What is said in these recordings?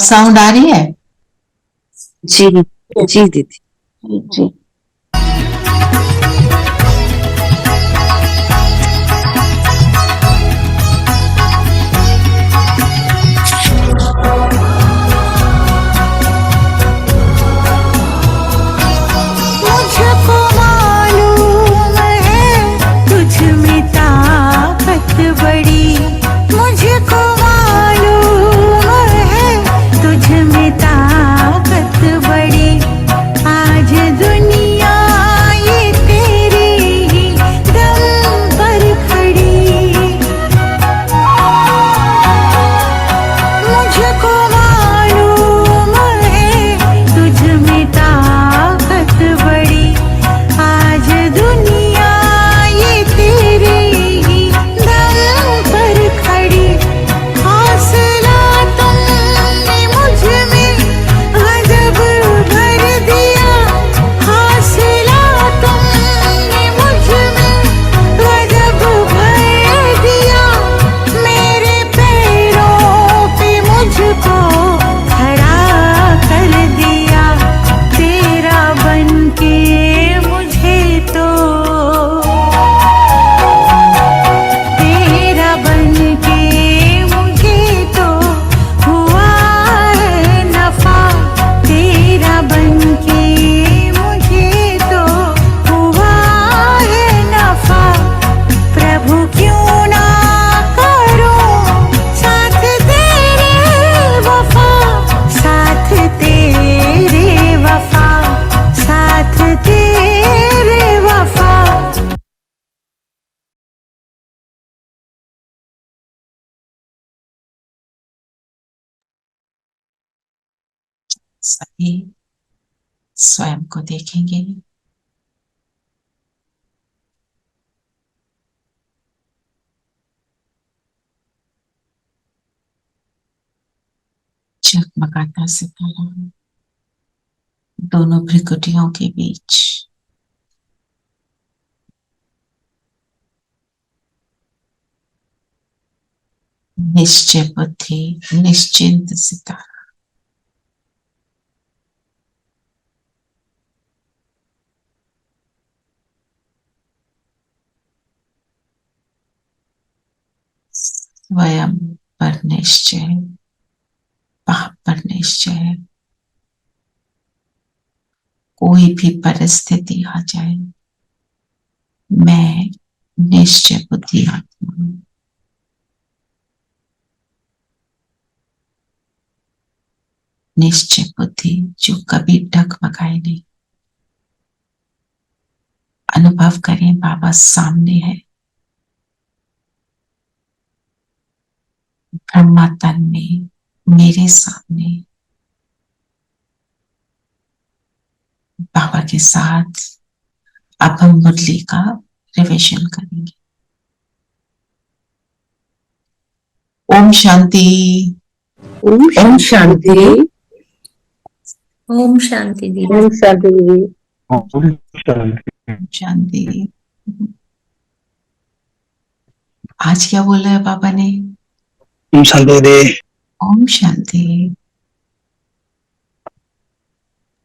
Sound आ रही है? जी जी दीदी जी। मुझको मालूम है तुझ में ताकत बड़ी, मुझको मालूम है तुझ में ताकत बड़ी। आज दुनिया ये तेरे ही दम पर खड़ी, मुझको मालूम है तुझ में ताकत बड़ी। आज दुनिया ये तेरे ही दम पर खड़ी। हौसला तुमने मुझ में गजब भर दिया, हौसला तुमने मुझ में गजब भर दिया। मेरे पैरों पे मुझको खड़ा कर दिया, तेरा बनके मुझे तो, तेरा बनके मुझे तो हुआ है नफा, तेरा बनके मुझे तो हुआ है नफा। प्रभु क्यों ना करूं साथ तेरे वफा, साथ तेरे वफा, साथ तेरे वफा। सभी स्वयं को देखेंगे। जगमगाता सितारा दोनों भ्रिकुटियों के बीच, निश्चय बुद्धि निश्चिंत सितारा। स्वयं पर निश्चय, पाप पर निश्चय। कोई भी परिस्थिति आ जाए, मैं निश्चय बुद्धि आत्मा हूं। निश्चय बुद्धि जो कभी डगमगाए नहीं। अनुभव करें बाबा सामने है, ब्रह्मा तन में मेरे सामने। बाबा के साथ अब हम मुरली का रिविजन करेंगे। ओम शांति, ओम शांति। ओम शांति दीदी। ओम शांति दीदी। ओम शांति। शांति। आज क्या बोला है बाबा ने? ओम शांति दीदी। ओम शांति।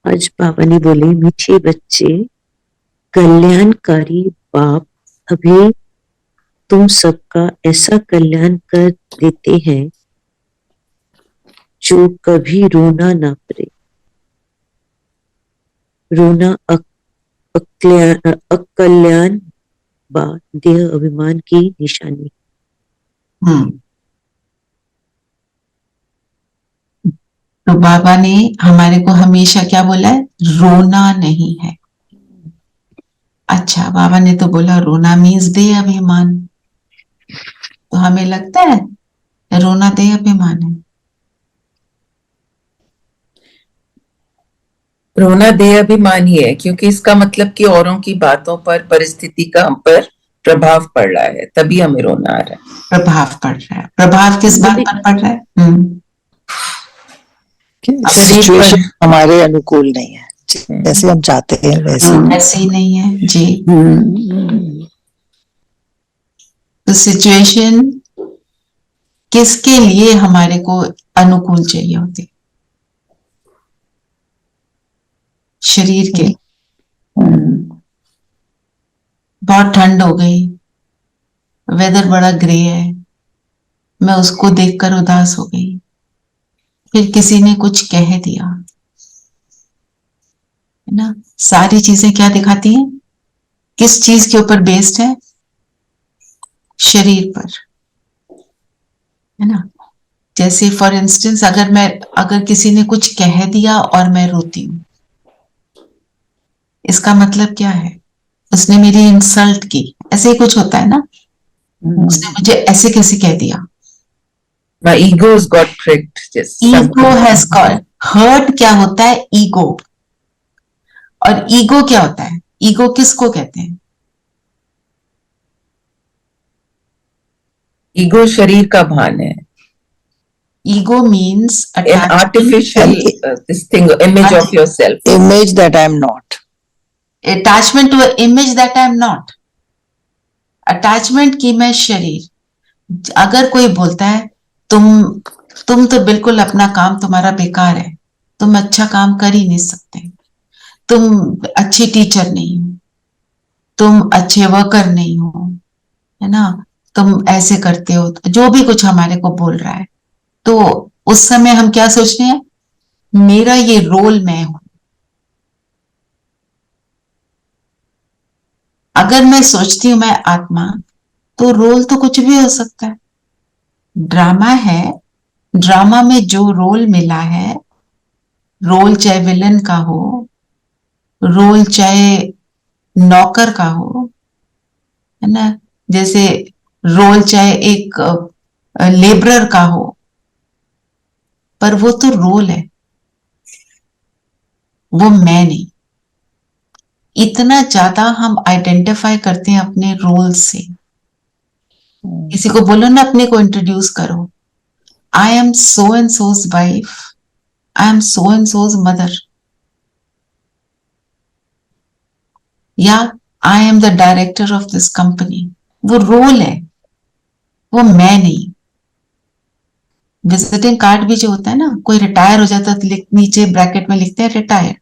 आज बाबा ने बोले, मीठे बच्चे, कल्याणकारी बाप अभी तुम सबका ऐसा कल्याण कर देते हैं जो कभी रोना ना पड़े। रोना अकल्याण बा देह अभिमान की निशानी। तो बाबा ने हमारे को हमेशा क्या बोला है? रोना नहीं है। अच्छा, बाबा ने तो बोला रोना मीन्स देह अभिमान, तो हमें लगता है रोना देह अभिमान है। रोना देह अभिमान ही है, क्योंकि इसका मतलब कि औरों की बातों पर, परिस्थिति का हम पर प्रभाव पड़ रहा है, तभी हमें रोना आ रहा है। प्रभाव पड़ रहा है। प्रभाव किस बात पर पड़ रहा है? सिचुएशन हमारे अनुकूल नहीं है, जैसे हम चाहते हैं वैसे ही नहीं है जी। तो सिचुएशन किसके लिए हमारे को अनुकूल चाहिए होती? शरीर के। हम्म, बहुत ठंड हो गई, वेदर बड़ा ग्रे है, मैं उसको देखकर उदास हो गई। फिर किसी ने कुछ कह दिया, है ना। सारी चीजें क्या दिखाती हैं, किस चीज के ऊपर बेस्ड है, शरीर पर, है ना। जैसे फॉर इंस्टेंस अगर किसी ने कुछ कह दिया और मैं रोती हूं, इसका मतलब क्या है, उसने मेरी इंसल्ट की, ऐसे ही कुछ होता है ना। उसने मुझे ऐसे कैसे कह दिया, my egos got tricked, just ego has got hurt. क्या होता है ईगो, और ईगो क्या होता है, ईगो किसको कहते हैं? ईगो शरीर का भान है, ego means an artificial this thing, image of yourself. Image that I am not. Attachment to image that I am not. Attachment की मैं शरीर। अगर कोई बोलता है तुम तो बिल्कुल अपना काम तुम्हारा बेकार है, तुम अच्छा काम कर ही नहीं सकते, तुम अच्छी टीचर नहीं हो, तुम अच्छे वर्कर नहीं हो, है ना, तुम ऐसे करते हो, जो भी कुछ हमारे को बोल रहा है, तो उस समय हम क्या सोच रहे हैं, मेरा ये रोल मैं हूं। अगर मैं सोचती हूं मैं आत्मा, तो रोल तो कुछ भी हो सकता है। ड्रामा है, ड्रामा में जो रोल मिला है, रोल चाहे विलन का हो, रोल चाहे नौकर का हो, है ना, जैसे रोल चाहे एक लेबरर का हो, पर वो तो रोल है, वो मैं नहीं। इतना ज्यादा हम आइडेंटिफाई करते हैं अपने रोल से। किसी को बोलो ना, अपने को इंट्रोड्यूस करो, I am so and so's wife, I am so and so's mother, या I am the director of this company. वो रोल है, वो मैं नहीं। विजिटिंग कार्ड भी जो होता है ना, कोई रिटायर हो जाता है तो नीचे ब्रैकेट में लिखते हैं रिटायर्ड,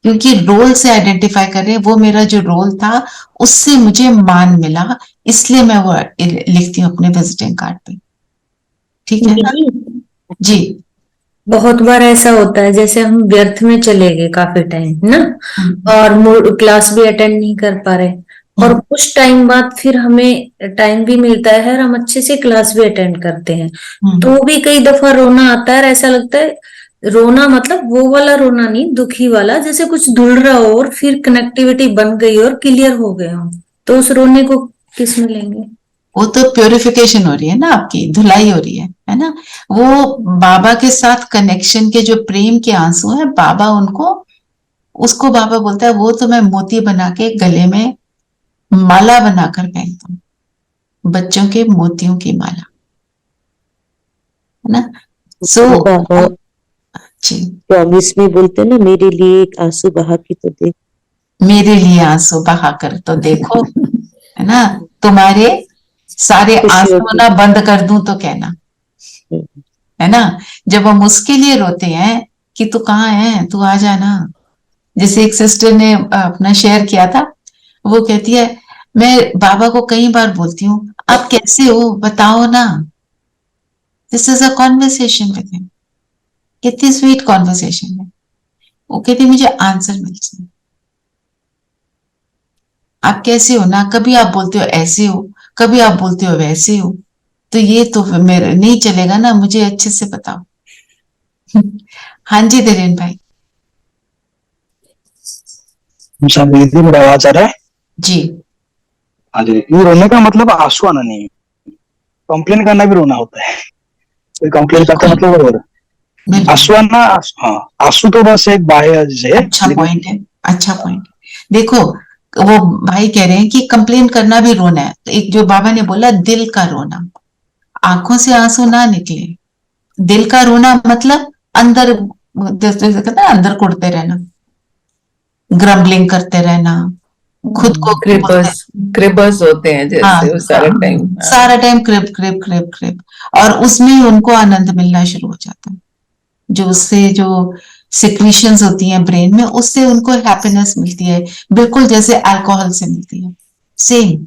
क्योंकि रोल से आइडेंटिफाई कर रहे हैं, वो मेरा जो रोल था उससे मुझे मान मिला, इसलिए मैं वो लिखती हूँ अपने विजिटिंग कार्ड पे। ठीक है ना जी। बहुत बार ऐसा होता है जैसे हम व्यर्थ में चले गए काफी टाइम ना, और क्लास भी अटेंड नहीं कर पा रहे, और कुछ टाइम बाद फिर हमें टाइम भी मिलता है और हम अच्छे से क्लास भी अटेंड करते हैं, तो भी कई दफा रोना आता है और ऐसा लगता है, रोना मतलब वो वाला रोना नहीं, दुखी वाला, जैसे कुछ धुल रहा हो और फिर कनेक्टिविटी बन गई और क्लियर हो गए हो, तो उस रोने को किस में लेंगे? वो तो प्योरिफिकेशन हो रही है ना, आपकी धुलाई हो रही है ना। वो बाबा के साथ कनेक्शन के जो प्रेम के आंसू हैं, बाबा उसको बाबा बोलता है, वो तो मैं मोती बना के गले में माला बनाकर पहनता हूँ, बच्चों के मोतियों की माला, है ना। बाबा प्रॉमिस में बोलते ना, मेरे लिए एक आंसू बहा के तो देख, मेरे लिए आंसू बहा कर तो देखो, है ना, तुम्हारे सारे आंसू ना बंद कर दूं तो कहना, है ना। जब हम उसके लिए रोते हैं कि तू कहाँ है, तू आ जाना। जैसे एक सिस्टर ने अपना शेयर किया था, वो कहती है, मैं बाबा को कई बार बोलती हूँ, आप कैसे हो बताओ ना। This is a conversation with him, कितनी स्वीट कॉन्वर्सेशन है। वो कहती मुझे आंसर मिल जाए, आप कैसे हो ना। कभी आप बोलते हो ऐसे हो, कभी आप बोलते हो वैसे हो, तो ये तो मेरे नहीं चलेगा ना, मुझे अच्छे से बताओ। हाँ जी धीरेन भाई। दीदी मेरा आवाज आ रहा है? जी हाँ जी। ये रोने का मतलब आंसू आना नहीं है, कंप्लेन करना भी रोना होता है। कोई कंप्लेन करता है मतलब वो रो रहा, आंसू आना, हाँ आंसू तो बस एक बाह्य है। अच्छा पॉइंट है, अच्छा पॉइंट। देखो वो भाई कह रहे हैं कि कंप्लेन करना भी रोना है, तो एक जो बाबा ने बोला दिल का रोना, आंखों से आंसू ना निकले, दिल का रोना मतलब अंदर, जैसे कहते हैं अंदर कुड़ते रहना, ग्रम्बलिंग करते रहना, खुद को क्रिबर्स होते हैं जैसे, हाँ, वो सारा टाइम क्रिब, और उसमें ही उनको आनंद मिलना शुरू हो जाता है, जो उससे जो सिक्रीशंस होती हैं ब्रेन में, उससे उनको हैप्पीनेस मिलती है, बिल्कुल जैसे अल्कोहल से मिलती है, सेम।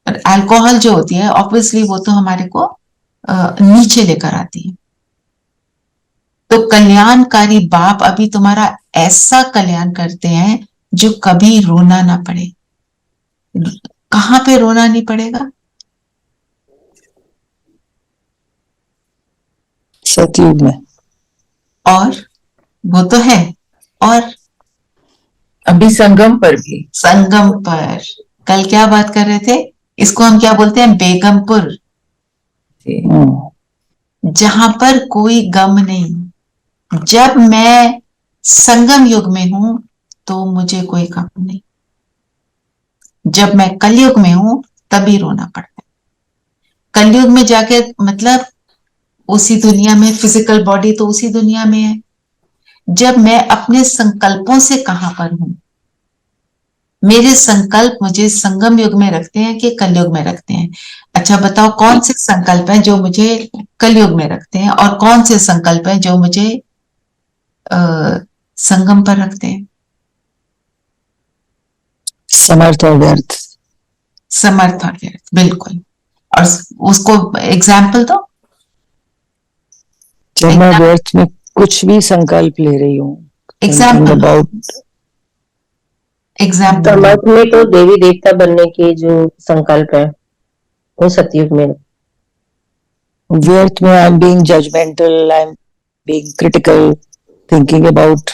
अल्कोहल जो होती है ऑब्वियसली वो तो हमारे को नीचे लेकर आती है। तो कल्याणकारी बाप अभी तुम्हारा ऐसा कल्याण करते हैं जो कभी रोना ना पड़े। कहां पे रोना नहीं पड़ेगा? सतयुग में। और वो तो है, और अभी संगम पर भी। संगम पर कल क्या बात कर रहे थे, इसको हम क्या बोलते हैं, बेगमपुर, जहां पर कोई गम नहीं। जब मैं संगम युग में हूं तो मुझे कोई गम नहीं, जब मैं कलयुग में हूं तभी रोना पड़ता है। कलयुग में जाके मतलब उसी दुनिया में, फिजिकल बॉडी तो उसी दुनिया में है। जब मैं अपने संकल्पों से कहां पर हूं, मेरे संकल्प मुझे संगम युग में रखते हैं कि कलयुग में रखते हैं? अच्छा बताओ, कौन से संकल्प हैं जो मुझे कलयुग में रखते हैं और कौन से संकल्प हैं जो मुझे संगम पर रखते हैं? समर्थ और व्यर्थ। समर्थ और व्यर्थ, बिल्कुल। और उसको एग्जाम्पल दो। जब मैं व्यर्थ में कुछ भी संकल्प ले रही हूँ, एग्जाम्पल अबाउट एग्जाम्पल समर्थ में तो देवी देवता बनने के जो संकल्प है वो सतयुग में। व्यर्थ में I am being judgmental, I am being critical, thinking about,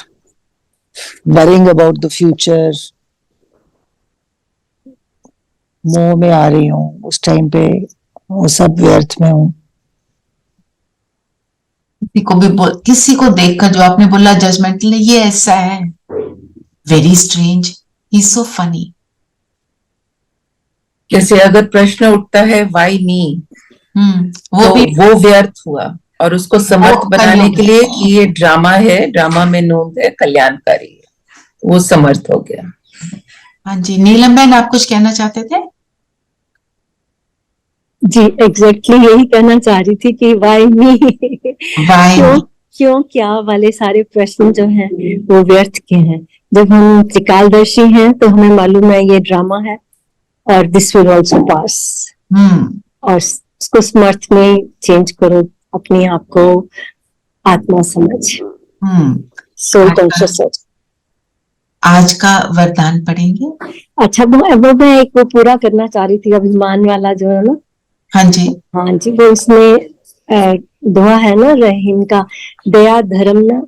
worrying about the future, मोह में आ रही हूँ उस टाइम पे, वो सब व्यर्थ में हूँ। किसी को देखकर जो आपने बोला जजमेंटल, ये ऐसा है, वेरी स्ट्रेंज, ही सो फनी। जैसे अगर प्रश्न उठता है व्हाई मी, वो तो भी वो व्यर्थ हुआ, और उसको समर्थ बनाने के लिए कि ये ड्रामा है, ड्रामा में नोंद है, कल्याणकारी है, वो समर्थ हो गया। हाँ जी, नीलम बहन आप कुछ कहना चाहते थे? जी एग्जैक्टली यही कहना चाह रही थी कि वाई मी, क्यों क्या वाले सारे प्रश्न जो हैं वो व्यर्थ के हैं। जब हम त्रिकालदर्शी हैं तो हमें मालूम है ये ड्रामा है और दिस विल आल्सो पास, और उसको समर्थ में चेंज करो अपने आप को, आत्मा समझ, सोल कॉन्शियस। आज का वरदान पढ़ेंगे। अच्छा वो मैं एक वो पूरा करना चाह रही थी, अभिमान वाला जो है ना। हाँ जी, हाँ जी, वो इसमें दुआ है ना रहीम का, दया धर्म न,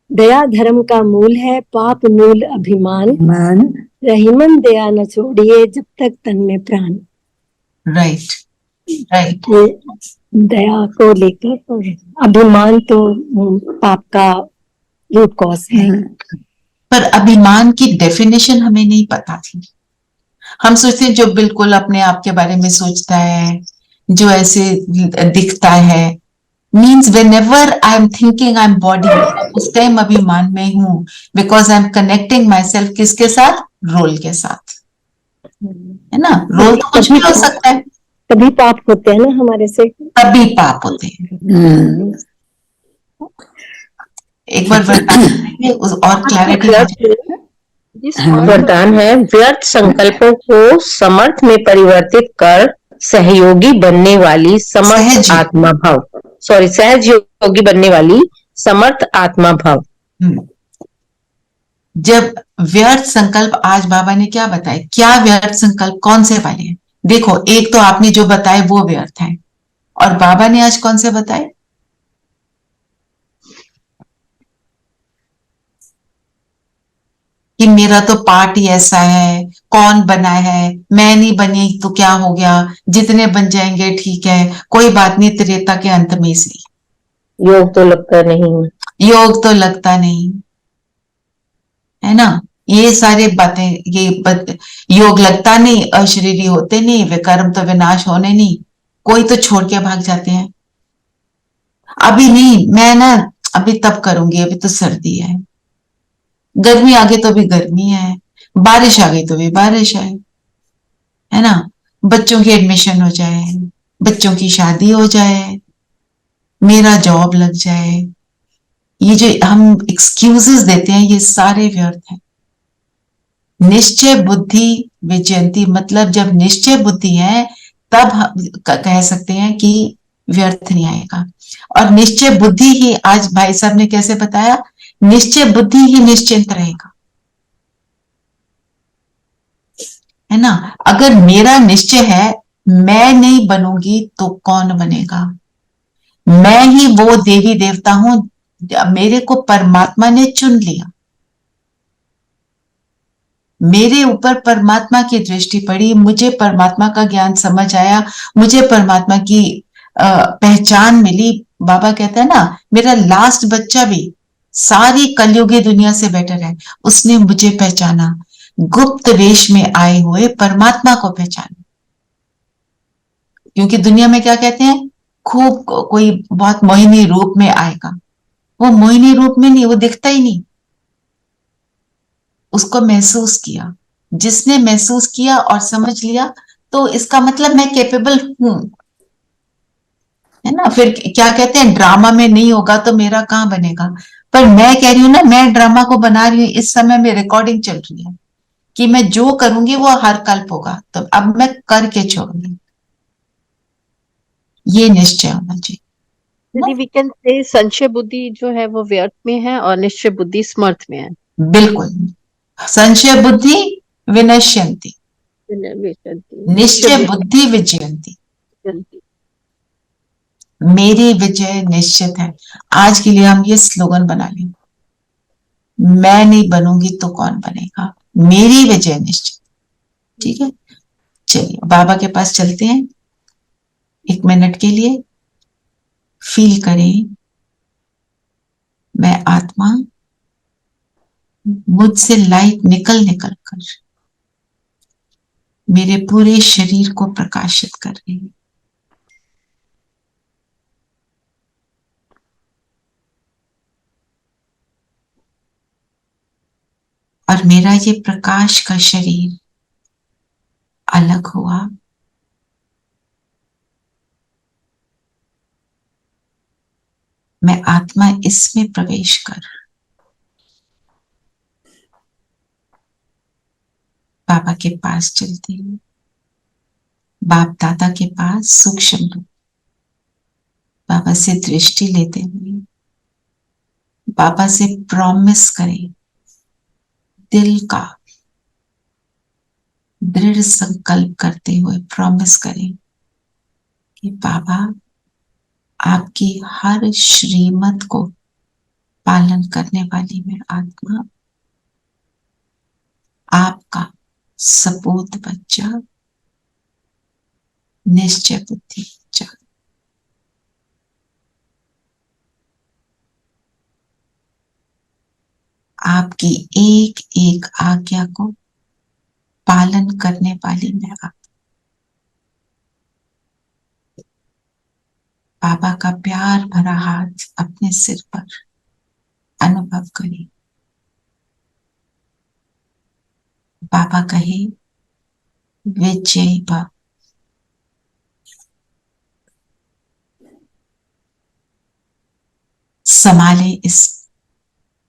दया धर्म का मूल है, पाप मूल अभिमान, रहीमन दया न छोड़िए जब तक तन में प्राण। Right right. दया को लेकर, और अभिमान तो पाप का रूट कॉज है। पर अभिमान की डेफिनेशन हमें नहीं पता थी। हम सोचते हैं जो बिल्कुल अपने आप के बारे में सोचता है, जो ऐसे दिखता है, means whenever I am thinking I am body, उस टाइम अभिमान में हूं, because I am connecting my self किसके साथ? रोल के साथ, है ना। रोल तो कुछ भी हो सकता है, तभी पाप होते हैं ना हमारे से, तभी पाप होते हैं। एक बार वरदान और क्लैरिटी। वरदान है, व्यर्थ संकल्पों को समर्थ में परिवर्तित कर सहयोगी बनने वाली समर्थ आत्मा भाव, सहज योगी बनने वाली समर्थ आत्मा भाव। जब व्यर्थ संकल्प, आज बाबा ने क्या बताया, क्या व्यर्थ संकल्प कौन से वाले हैं? देखो, एक तो आपने जो बताए वो व्यर्थ है, और बाबा ने आज कौन से बताए? कि मेरा तो पार्ट ही ऐसा है, कौन बना है, मैं नहीं बनी तो क्या हो गया, जितने बन जाएंगे ठीक है, कोई बात नहीं, त्रेता के अंत में इसलिए योग तो लगता नहीं, योग तो लगता नहीं, है ना। ये सारे बातें, योग लगता नहीं, अशरीरी होते नहीं, विकर्म तो विनाश होने नहीं, कोई तो छोड़ के भाग जाते हैं। अभी नहीं, मैं ना अभी तब करूंगी, अभी तो सर्दी है, गर्मी आ गई तो भी गर्मी है, बारिश आ गई तो भी बारिश है ना। बच्चों की एडमिशन हो जाए, बच्चों की शादी हो जाए, मेरा जॉब लग जाए, ये जो हम एक्सक्यूजेस देते हैं ये सारे व्यर्थ हैं। निश्चय बुद्धि विजयंती, मतलब जब निश्चय बुद्धि है तब हम कह सकते हैं कि व्यर्थ नहीं आएगा। और निश्चय बुद्धि ही, आज भाई साहब ने कैसे बताया, निश्चय बुद्धि ही निश्चिंत रहेगा, है ना। अगर मेरा निश्चय है मैं नहीं बनूंगी तो कौन बनेगा। मैं ही वो देवी देवता हूं, मेरे को परमात्मा ने चुन लिया, मेरे ऊपर परमात्मा की दृष्टि पड़ी, मुझे परमात्मा का ज्ञान समझ आया, मुझे परमात्मा की पहचान मिली। बाबा कहते हैं ना, मेरा लास्ट बच्चा भी सारी कलयुगी दुनिया से बेटर है, उसने मुझे पहचाना, गुप्त वेश में आए हुए परमात्मा को पहचाना। क्योंकि दुनिया में क्या कहते हैं, खूब कोई बहुत मोहिनी रूप में आएगा, वो मोहिनी रूप में नहीं, वो दिखता ही नहीं। उसको महसूस किया, जिसने महसूस किया और समझ लिया तो इसका मतलब मैं कैपेबल हूं, है ना। फिर क्या कहते हैं, ड्रामा में नहीं होगा तो मेरा कहां बनेगा। पर मैं कह रही हूं ना, मैं ड्रामा को बना रही हूं, इस समय में रिकॉर्डिंग चल रही है कि मैं जो करूंगी वो हर कल्प होगा, तो अब मैं करके छोड़ूंगी, ये निश्चय होना चाहिए। यदि वी कैन से संशय बुद्धि जो है वो व्यर्थ में है और निश्चय बुद्धि समर्थ में है। बिल्कुल, संशय बुद्धि विनश्यन्ति, निश्चय बुद्धि विजयन्ति। मेरी विजय निश्चित है। आज के लिए हम ये स्लोगन बना लें, मैं नहीं बनूंगी तो कौन बनेगा, मेरी विजय निश्चित। ठीक है, चलिए बाबा के पास चलते हैं 1 मिनट के लिए। फील करें, मैं आत्मा, मुझसे लाइट निकल निकल कर मेरे पूरे शरीर को प्रकाशित कर रही है। और मेरा ये प्रकाश का शरीर अलग हुआ, मैं आत्मा इसमें प्रवेश कर बाबा के पास चलती हूँ, बाप दादा के पास सूक्ष्म रूप, बाबा से दृष्टि लेते हुए, बाबा से प्रॉमिस करें, दिल का दृढ़ संकल्प करते हुए प्रॉमिस करें कि बाबा आपकी हर श्रीमत को पालन करने वाली मैं आत्मा, आपका सपूत बच्चा, निश्चय बुद्धि बच्चा। आपकी एक एक आज्ञा को पालन करने वाली मैं आत्मा। बाबा का प्यार भरा हाथ अपने सिर पर अनुभव करें। बाबा कहे, विजय भव। संभाले इस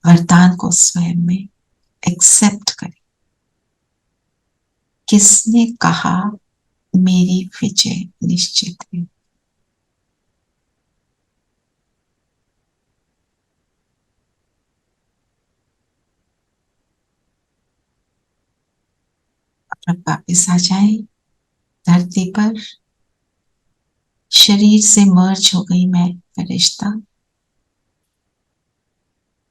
वरदान को स्वयं में, एक्सेप्ट करें। किसने कहा मेरी विजय निश्चित है। अब वापिस आ जाए धरती पर। शरीर से मर्ज हो गई मैं फरिश्ता,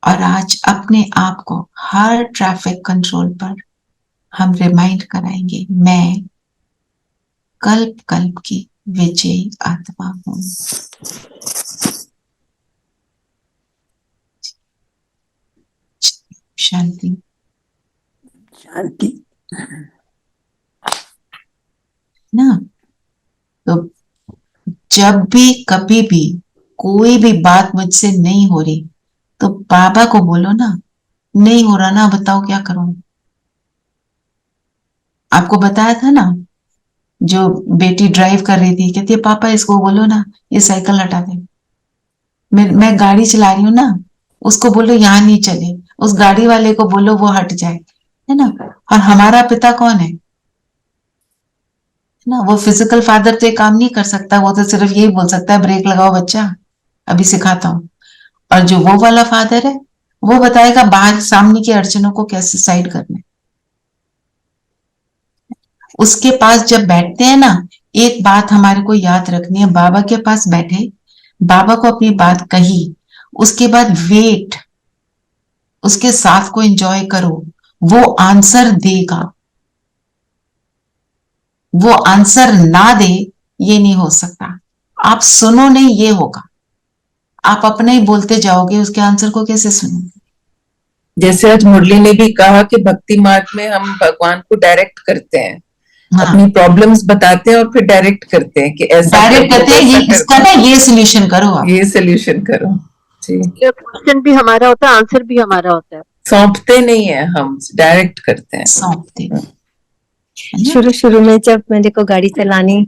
और आज अपने आप को हर ट्रैफिक कंट्रोल पर हम रिमाइंड कराएंगे, मैं कल्प कल्प की विजयी आत्मा हूं। शांति शांति। ना, तो जब भी कभी भी कोई भी बात मुझसे नहीं हो रही तो बाबा को बोलो ना, नहीं हो रहा ना, बताओ क्या करूं। आपको बताया था ना, जो बेटी ड्राइव कर रही थी, कहती है पापा इसको बोलो ना ये साइकिल हटा दे। मैं गाड़ी चला रही हूँ ना, उसको बोलो यहाँ नहीं चले, उस गाड़ी वाले को बोलो वो हट जाए, है ना। और हमारा पिता कौन है ना, वो फिजिकल फादर तो ये काम नहीं कर सकता, वो तो सिर्फ यही बोल सकता है ब्रेक लगाओ बच्चा, अभी सिखाता हूँ। और जो वो वाला फादर है वो बताएगा बाहर सामने की अड़चनों को कैसे साइड करना है। उसके पास जब बैठते हैं ना, एक बात हमारे को याद रखनी है, बाबा के पास बैठे, बाबा को अपनी बात कही, उसके बाद वेट, उसके साथ को एंजॉय करो, वो आंसर देगा। वो आंसर ना दे ये नहीं हो सकता। आप सुनो नहीं, ये होगा। आप अपना ही बोलते जाओगे, उसके आंसर को कैसे सुनोगे? जैसे आज मुरली ने भी कहा कि भक्ति मार्ग में हम भगवान को डायरेक्ट करते हैं, हाँ, अपनी प्रॉब्लम्स बताते हैं और फिर डायरेक्ट करते हैं कि ऐसा डायरेक्ट करो, कहते हैं ये ऐसा इसका ना ये सोल्यूशन करो, आप ये सोल्यूशन करो जी। ये क्वेश्चन भी हमारा होता है, आंसर भी हमारा होता है। सौंपते नहीं है, हम डायरेक्ट करते हैं। सौंपते। शुरू शुरू में जब मेरे को गाड़ी चलानी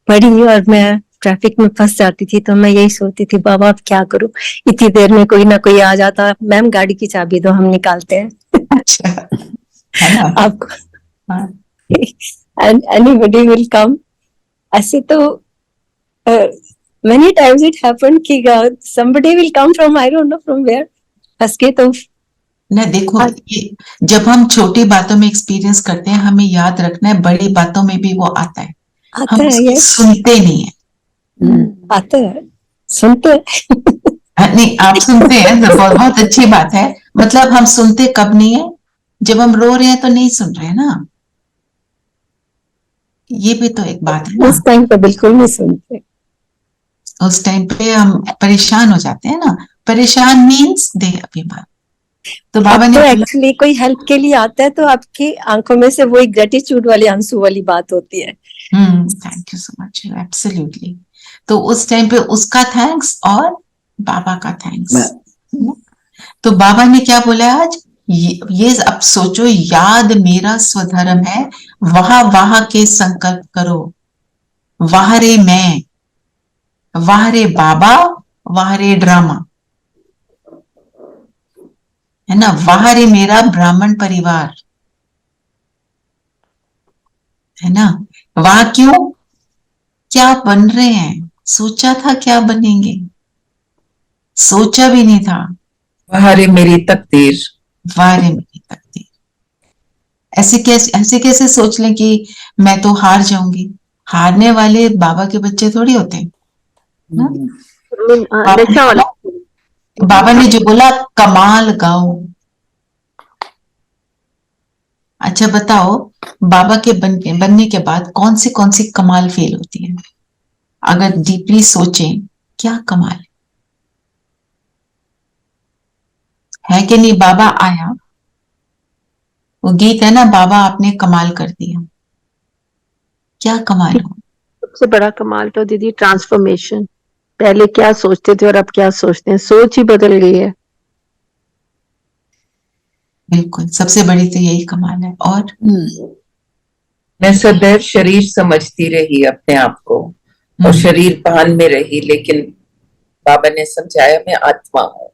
पड़ी और मैं ट्रैफिक में फंस जाती थी तो मैं यही सोचती थी बाबा अब क्या करूं, इतनी देर में कोई ना कोई आ जाता, मैम गाड़ी की चाबी दो हम निकालते हैं। अच्छा, है ना। आपको हाँ, and anybody will come. ऐसे तो many times it happened कि somebody will come from I don't know from where, फंस के तो ना देखो, ये जब हम छोटी बातों में एक्सपीरियंस करते हैं, हमें याद रखना है बड़ी बातों में भी वो आता है, आता हम है, उसको ये सुनते नहीं है। आता है, सुनते हैं। नहीं, आप सुनते हैं तो बहुत अच्छी बात है। मतलब हम सुनते कब नहीं है, जब हम रो रहे हैं तो नहीं सुन रहे हैं ना, ये भी तो एक बात है ना। उस टाइम पे बिल्कुल नहीं सुनते, उस टाइम पे हम परेशान हो जाते हैं ना, परेशान मीन्स दे अभिमान। तो बाबा अब ने तो बोला, एक्चुअली कोई हेल्प के लिए आता है तो आपकी आंखों में से वो एक ग्रेटिट्यूड वाली आंसू वाली बात होती है। Thank you so much, absolutely. तो उस टाइम पे उसका थैंक्स और बाबा का थैंक्स। तो बाबा ने क्या बोला आज, ये अब सोचो, याद मेरा स्वधर्म है, वहां वहां के संकल्प करो, वहां रे मैं, वहां रे बाबा, वहां रे ड्रामा, है ना, वहां रे मेरा ब्राह्मण परिवार, है ना। वहां क्यों, क्या बन रहे हैं, सोचा था क्या बनेंगे, सोचा भी नहीं था, बाहर मेरी तकदीर, वारे मेरी तकदीर। ऐसे कैसे सोच लें कि मैं तो हार जाऊंगी। हारने वाले बाबा के बच्चे थोड़ी होते हैं ना? बाबा ने जो बोला कमाल गाओ। अच्छा बताओ, बाबा के बनने के बाद कौन सी कमाल फील होती है? अगर डीपली सोचें, क्या कमाल है कि नहीं? बाबा आया, वो गीत है ना, बाबा आपने कमाल कर दिया। क्या कमाल हो? सबसे बड़ा कमाल तो दीदी ट्रांसफॉर्मेशन, पहले क्या सोचते थे और अब क्या सोचते हैं, सोच ही बदल गई है। बिल्कुल, सबसे बड़ी तो यही कमाल है। और मैं सदैव शरीर समझती रही अपने आप को और शरीर भान में रही, लेकिन बाबा ने समझाया मैं आत्मा हूँ।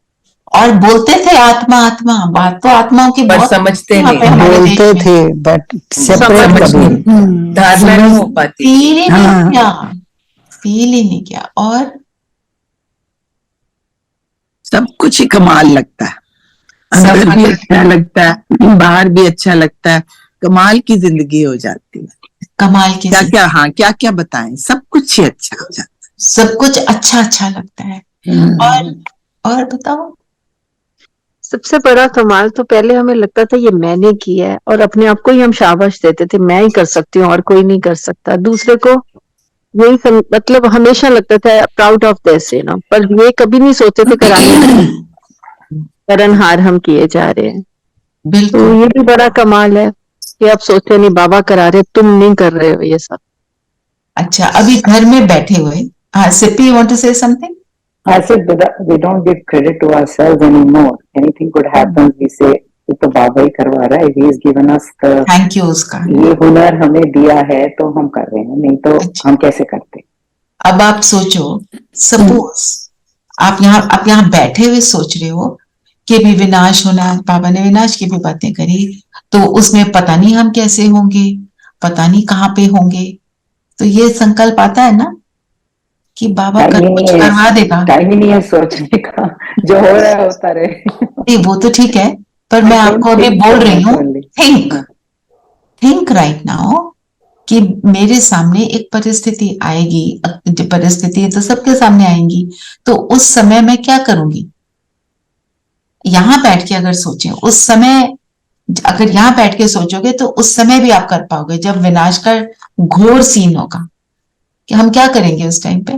और बोलते थे आत्मा आत्मा, बात तो आत्माओं की पर बहुत समझते नहीं, बोलते थे बट सेपरेट कभी धारणा नहीं हो पाती, फील ही नहीं किया, फील ही नहीं किया। और सब कुछ ही कमाल लगता है, अंदर भी अच्छा लगता है, बाहर भी अच्छा लगता है, कमाल की जिंदगी हो जाती है। कमाल की क्या क्या, हाँ क्या क्या बताएं, सब कुछ ही अच्छा हो जाता है, सब कुछ अच्छा अच्छा लगता है। और बताओ, सबसे बड़ा कमाल तो पहले हमें लगता था ये मैंने किया है और अपने आप को ही हम शाबाश देते थे, मैं ही कर सकती हूँ और कोई नहीं कर सकता। दूसरे को यही मतलब हमेशा लगता था प्राउड ऑफ दिस, ना, पर ये कभी नहीं सोचते थे करनहार हम किए जा रहे हैं। बिल्कुल, तो ये भी बड़ा कमाल है कि आप सोचते नहीं बाबा करा रहे, तुम नहीं कर रहे हो ये सब। अच्छा, अभी घर में बैठे हुए, हाँ Sippy, you want to say something? I said we don't give credit to ourselves anymore. Anything could happen, we say तो बाबा ही करवा रहा है, he has given us the, thank you उसका, ये हुनर हमें दिया है तो हम कर रहे हैं, नहीं तो हम कैसे करते। अब आप सोचो, सपोज आप यहाँ बैठे हुए सोच रहे हो के भी विनाश होना, बाबा ने विनाश की भी बातें करी, तो उसमें पता नहीं हम कैसे होंगे, पता नहीं कहाँ पे होंगे। तो ये संकल्प आता है ना कि बाबा कुछ करवा देगा। टाइम ही नहीं है सोचने का, जो हो रहा है होता रहे। नहीं वो तो ठीक है, पर मैं आपको अभी बोल रही हूँ, थिंक राइट नाउ कि मेरे सामने एक परिस्थिति आएगी, परिस्थिति तो सबके सामने आएंगी, तो उस समय मैं क्या करूंगी। यहां बैठ के अगर सोचें, उस समय अगर यहां बैठ के सोचोगे तो उस समय भी आप कर पाओगे, जब विनाश का घोर सीन होगा, कि हम क्या करेंगे उस टाइम पे।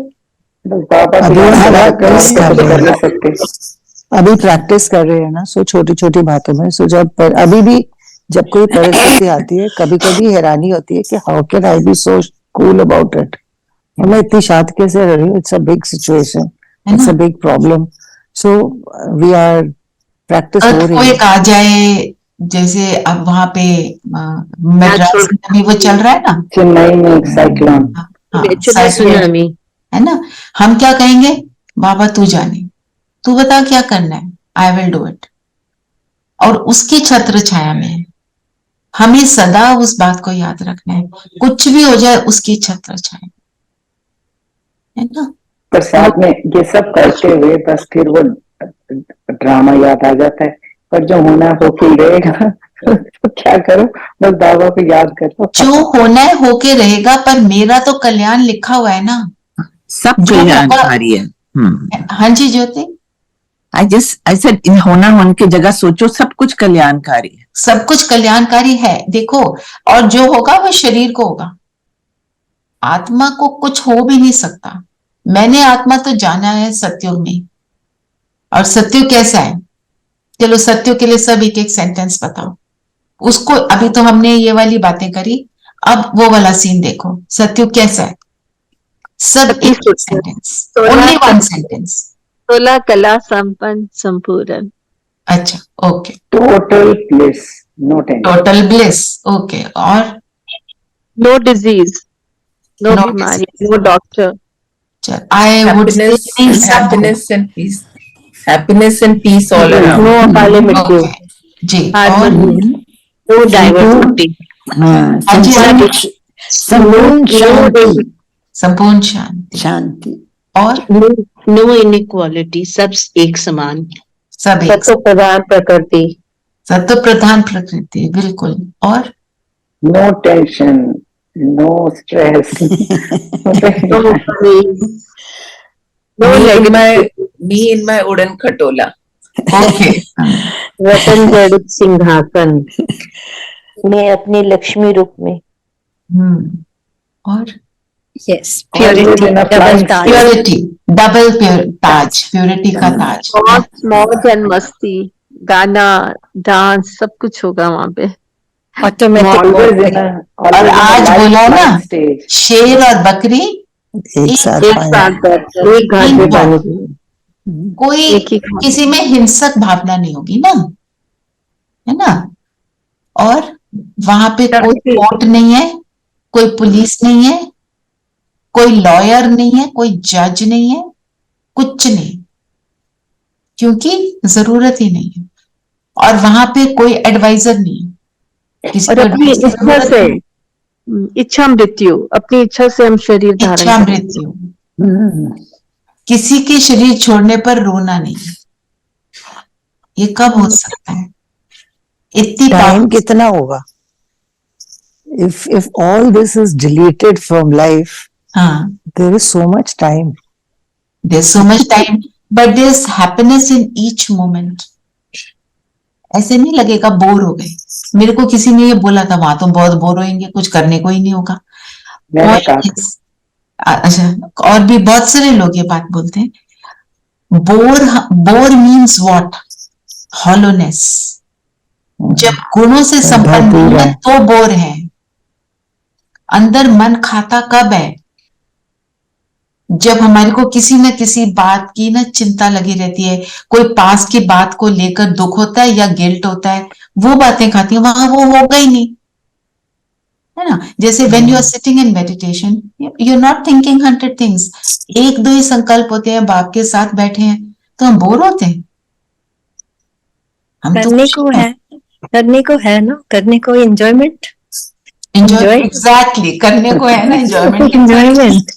अभी प्रैक्टिस कर रहे हैं ना, सो छोटी छोटी बातों में, सो जब अभी भी जब कोई परिस्थिति आती है, कभी कभी हैरानी होती है कि how can I be so cool about it, मैं इतनी शांत कैसे रह रही हूँ, it's a big situation, it's a big problem. So we are practice हो रही है। आ जाए जैसे अब वहां पे मद्रास में अभी वो चल रहा है ना, चेन्नई में साइक्लोन, सुनामी है ना, हम क्या कहेंगे, बाबा तू जाने, तू बता क्या करना है, आई विल डू इट। और उसकी छत्र छाया में हमें सदा उस बात को याद रखना है, कुछ भी हो जाए उसकी छत्र छाया, है ना। पर साथ में ये सब करते हुए बस फिर वो ड्रामा याद आ जाता है, पर जो होना होके रहेगा तो क्या करो, बस बाबा को याद करो, जो होना है होके रहेगा, पर मेरा तो कल्याण लिखा हुआ है ना, सब कल्याणकारी है। हाँ जी ज्योति, I said होना होने की जगह सोचो, सब कुछ कल्याणकारी है, सब कुछ कल्याणकारी है। देखो, और जो होगा वो शरीर को होगा, आत्मा को कुछ हो भी नहीं सकता। मैंने आत्मा तो जाना है सत्युग में, और सत्युग कैसा है, चलो सत्युग के लिए सब एक एक सेंटेंस बताओ उसको। अभी तो हमने ये वाली बातें करी, अब वो वाला सीन देखो, सत्युग कैसा है, सब एक सेंटेंस, ओनली वन सेंटेंस। 16 कला संपन्न संपूर्ण। अच्छा okay, total bliss, no tension, total bliss, okay. और नो डिजीज, नो बीमारी, no doctor. I would say happiness and peace, happiness and peace all around, no अकाले मृत्यु जी, और नो डाइवर्सिटी, संपूर्ण शांति, शांति, और नो इनइक्वालिटी, सब एक समान, सब सत्व प्रधान प्रकृति, सत्व प्रधान प्रकृति, बिल्कुल। और no tension, no stress, me in my उड़न खटोला, ओके। रतन जड़ित सिंहासन, मैं अपने लक्ष्मी रूप में, और यस, प्योरिटी, डबल ताज, प्योरिटी, डबल ताज, प्योरिटी का ताज, मौज एंड मस्ती, गाना डांस सब कुछ होगा वहां पे, ऑटोमेटिक। और आज बोला ना, शेर और बकरी एक साथ एक घाट में पानी, कोई किसी में हिंसक भावना नहीं होगी ना, है ना। और वहां पे कोई कोर्ट नहीं है, कोई पुलिस नहीं है, कोई लॉयर नहीं है, कोई जज नहीं है, कुछ नहीं, क्योंकि जरूरत ही नहीं है। और वहां पे कोई एडवाइजर नहीं है, किसी और अपनी इच्छा से, इच्छा मृत्यु, अपनी इच्छा से हम शरीर धारण, इच्छा मृत्यु, किसी के शरीर छोड़ने पर रोना नहीं, ये कब हो सकता है, इतनी टाइम कितना होगा, if all this is deleted from life, there is so much time, there's so much time, but there's happiness in each moment. ऐसे नहीं लगेगा बोर हो गए। मेरे को किसी ने ये बोला था, वहां तो बहुत बोर होंगे, कुछ करने को ही नहीं होगा। अच्छा, और भी बहुत सारे लोग ये बात बोलते हैं, बोर मीन्स व्हाट, हॉलोनेस। जब गुणों से संपन्न है तो बोर है, अंदर मन खाता कब है, जब हमारे को किसी न किसी बात की ना चिंता लगी रहती है, कोई पास की बात को लेकर दुख होता है या गिल्ट होता है, वो बातें खाती है, वहां वो होगा ही नहीं, है ना। जैसे when you are sitting in meditation, you are not thinking 100 things, एक दो ही संकल्प होते हैं, बाप के साथ बैठे हैं तो हम बोर होते हैं, हम तो करने खुश को हैं। है, करने को है ना, करने को एंजॉयमेंट, एंजॉय, एग्जैक्टली, करने को है ना एंजॉयमेंट। एंजॉयमेंट।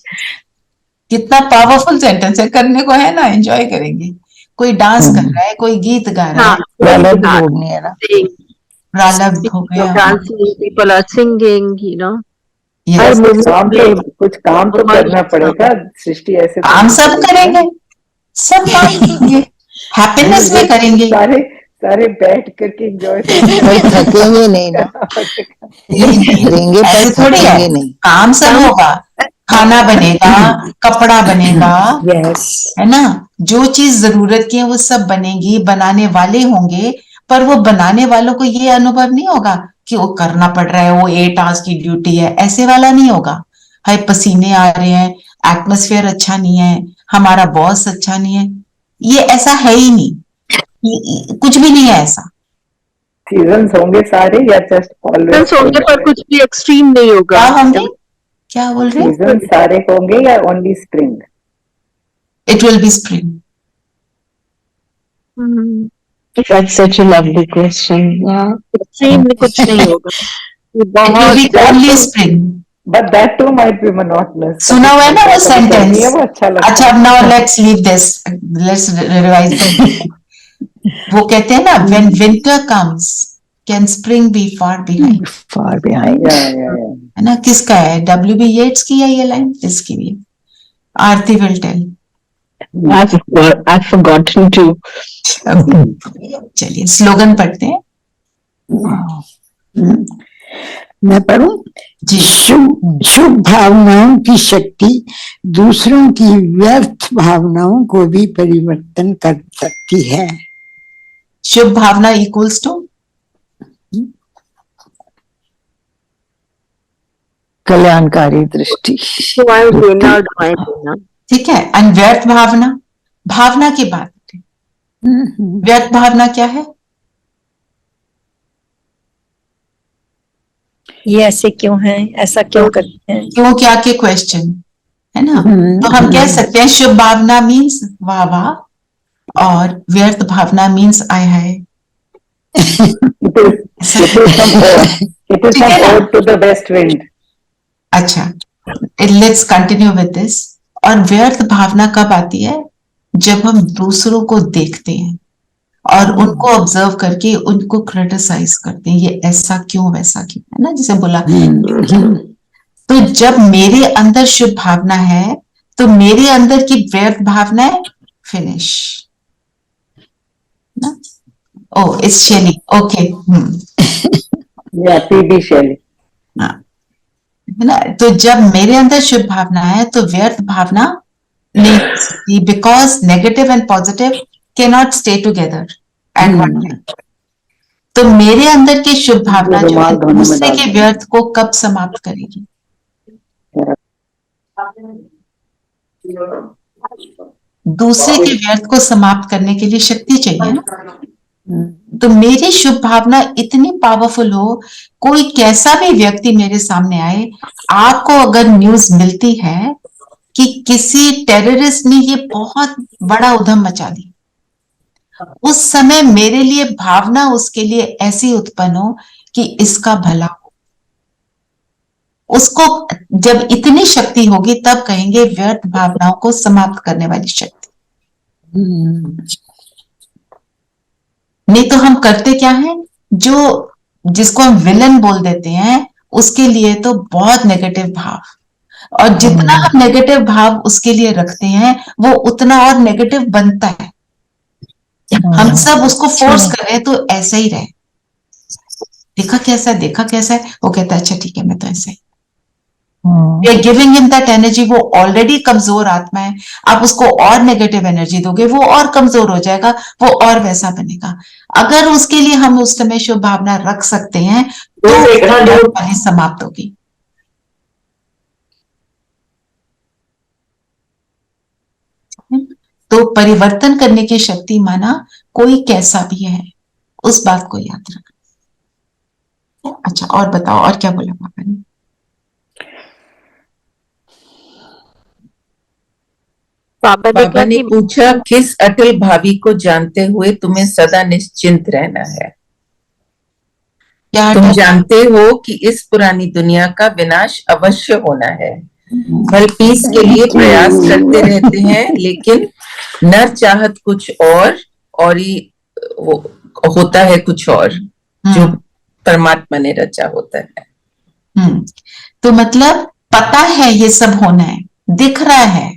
कितना पावरफुल सेंटेंस है, करने को है ना एंजॉय करेंगे। कोई डांस कर रहा है, कोई गीत गा रहा हाँ, है, प्रारब्ध भोगनी है ना। प्रारब्ध हो गया। dancing, people are singing, you know. Her Yes, कुछ काम मोमेंट तो कुछ काम तो करना पड़ेगा, सृष्टि ऐसे तो काम नहीं सब चलेगी ना। करेंगे, सब काम करेंगे, हैप्पीनेस में करेंगे। सारे सारे बैठ करके एंजॉय पर थकेंगे नहीं ना, करेंगे ऐसे पर थोड़ी है, थकेंगे नहीं। काम सब होगा, खाना बनेगा, कपड़ा बनेगा, यस, है ना, जो चीज जरूरत की है वो सब बनेगी, बनाने वाले होंगे, पर वो बनाने वालों को ये अनुभव नहीं होगा कि वो करना पड़ रहा है, वो 8 आवर्स की ड्यूटी है, ऐसे वाला नहीं होगा। हाय पसीने आ रहे हैं, एटमोस्फेयर अच्छा नहीं है, हमारा बॉस अच्छा नहीं है, ये ऐसा है ही नहीं, कुछ भी नहीं है ऐसा। सीजन्स होंगे सारे या जस्ट ऑलवेज होंगे पर कुछ भी एक्सट्रीम नहीं होगा। क्या होंगे, क्या बोल रहे हैं? सीजन सारे होंगे या only spring? It will be spring. That's such a lovely question. Yeah. Extreme में कुछ नहीं होगा, ये it will be only spring. But that too might be monotonous. सुना हुआ है ना वो कभी गर्मी सेंटेंस? है, वो अच्छा लगता अच्छा, अब now let's leave this, let's revise. वो कहते हैं ना, when winter comes can spring be far behind. Far behind. या है ना, किसका है, W.B. येट्स की है ये लाइन? इसकी भी Aarti will tell. I've forgotten to. चलिए स्लोगन पढ़ते हैं। मैं पढ़ूं? जी। शुभ भावनाओं की शक्ति दूसरों की व्यर्थ भावनाओं को भी परिवर्तन कर सकती है। शुभ भावना इक्वल्स टू कल्याणकारी दृष्टि। ठीक है। एंड व्यर्थ भावना, भावना की बात है, व्यर्थ भावना क्या है? ये ऐसे क्यों है, ऐसा क्यों करते हैं, क्यों क्या के क्वेश्चन, है ना। तो हम कह सकते हैं शुभ भावना मीन्स वाह वाह, और व्यर्थ भावना मीन्स आय हाय। It is some ode to the west wind. अच्छा, लेट्स कंटिन्यू विद दिस। और व्यर्थ भावना कब आती है? जब हम दूसरों को देखते हैं और उनको ऑब्जर्व करके उनको क्रिटिसाइज करते हैं, ये ऐसा क्यों वैसा क्यों, है ना, जैसे बोला। तो जब मेरे अंदर शुभ भावना है तो मेरे अंदर की व्यर्थ भावना है फिनिश ना। Oh it's Shelley, okay. या पीबी शैली, है ना। तो जब मेरे अंदर शुभ भावना है तो व्यर्थ भावना नहीं हो सकती, because negative and positive can not stay together at one time. तो मेरे अंदर की शुभ भावना जो है दूसरे के व्यर्थ को कब समाप्त करेगी? दूसरे के व्यर्थ को समाप्त करने के लिए शक्ति चाहिए ना। तो मेरी शुभ भावना इतनी पावरफुल हो, कोई कैसा भी व्यक्ति मेरे सामने आए, आपको अगर न्यूज मिलती है कि किसी टेररिस्ट ने ये बहुत बड़ा उधम मचा दी, उस समय मेरे लिए भावना उसके लिए ऐसी उत्पन्न हो कि इसका भला हो, उसको जब इतनी शक्ति होगी तब कहेंगे व्यर्थ भावनाओं को समाप्त करने वाली शक्ति। नहीं तो हम करते क्या हैं, जो जिसको हम विलन बोल देते हैं उसके लिए तो बहुत नेगेटिव भाव, और जितना हम नेगेटिव भाव उसके लिए रखते हैं वो उतना और नेगेटिव बनता है। हम सब उसको फोर्स कर रहे हैं तो ऐसा ही रहे, देखा कैसा है, देखा कैसा है, वो कहता है अच्छा ठीक है मैं तो ऐसा ही। We are giving him that energy. वो ऑलरेडी कमजोर आत्मा है, आप उसको और नेगेटिव एनर्जी दोगे वो और कमजोर हो जाएगा, वो और वैसा बनेगा। अगर उसके लिए हम उस समय शुभ भावना रख सकते हैं तो वाली समाप्त होगी। तो परिवर्तन करने की शक्ति माना कोई कैसा भी है, उस बात को याद रखना। अच्छा और बताओ, और क्या बोला पापा ने? बाबा ने पूछा, किस अटल भावी को जानते हुए तुम्हें सदा निश्चिंत रहना है? तुम जानते हो कि इस पुरानी दुनिया का विनाश अवश्य होना है। फल पीस के लिए प्रयास करते रहते हैं, लेकिन नर चाहत कुछ और ही होता है कुछ और, जो परमात्मा ने रचा होता है। तो मतलब पता है ये सब होना है, दिख रहा है,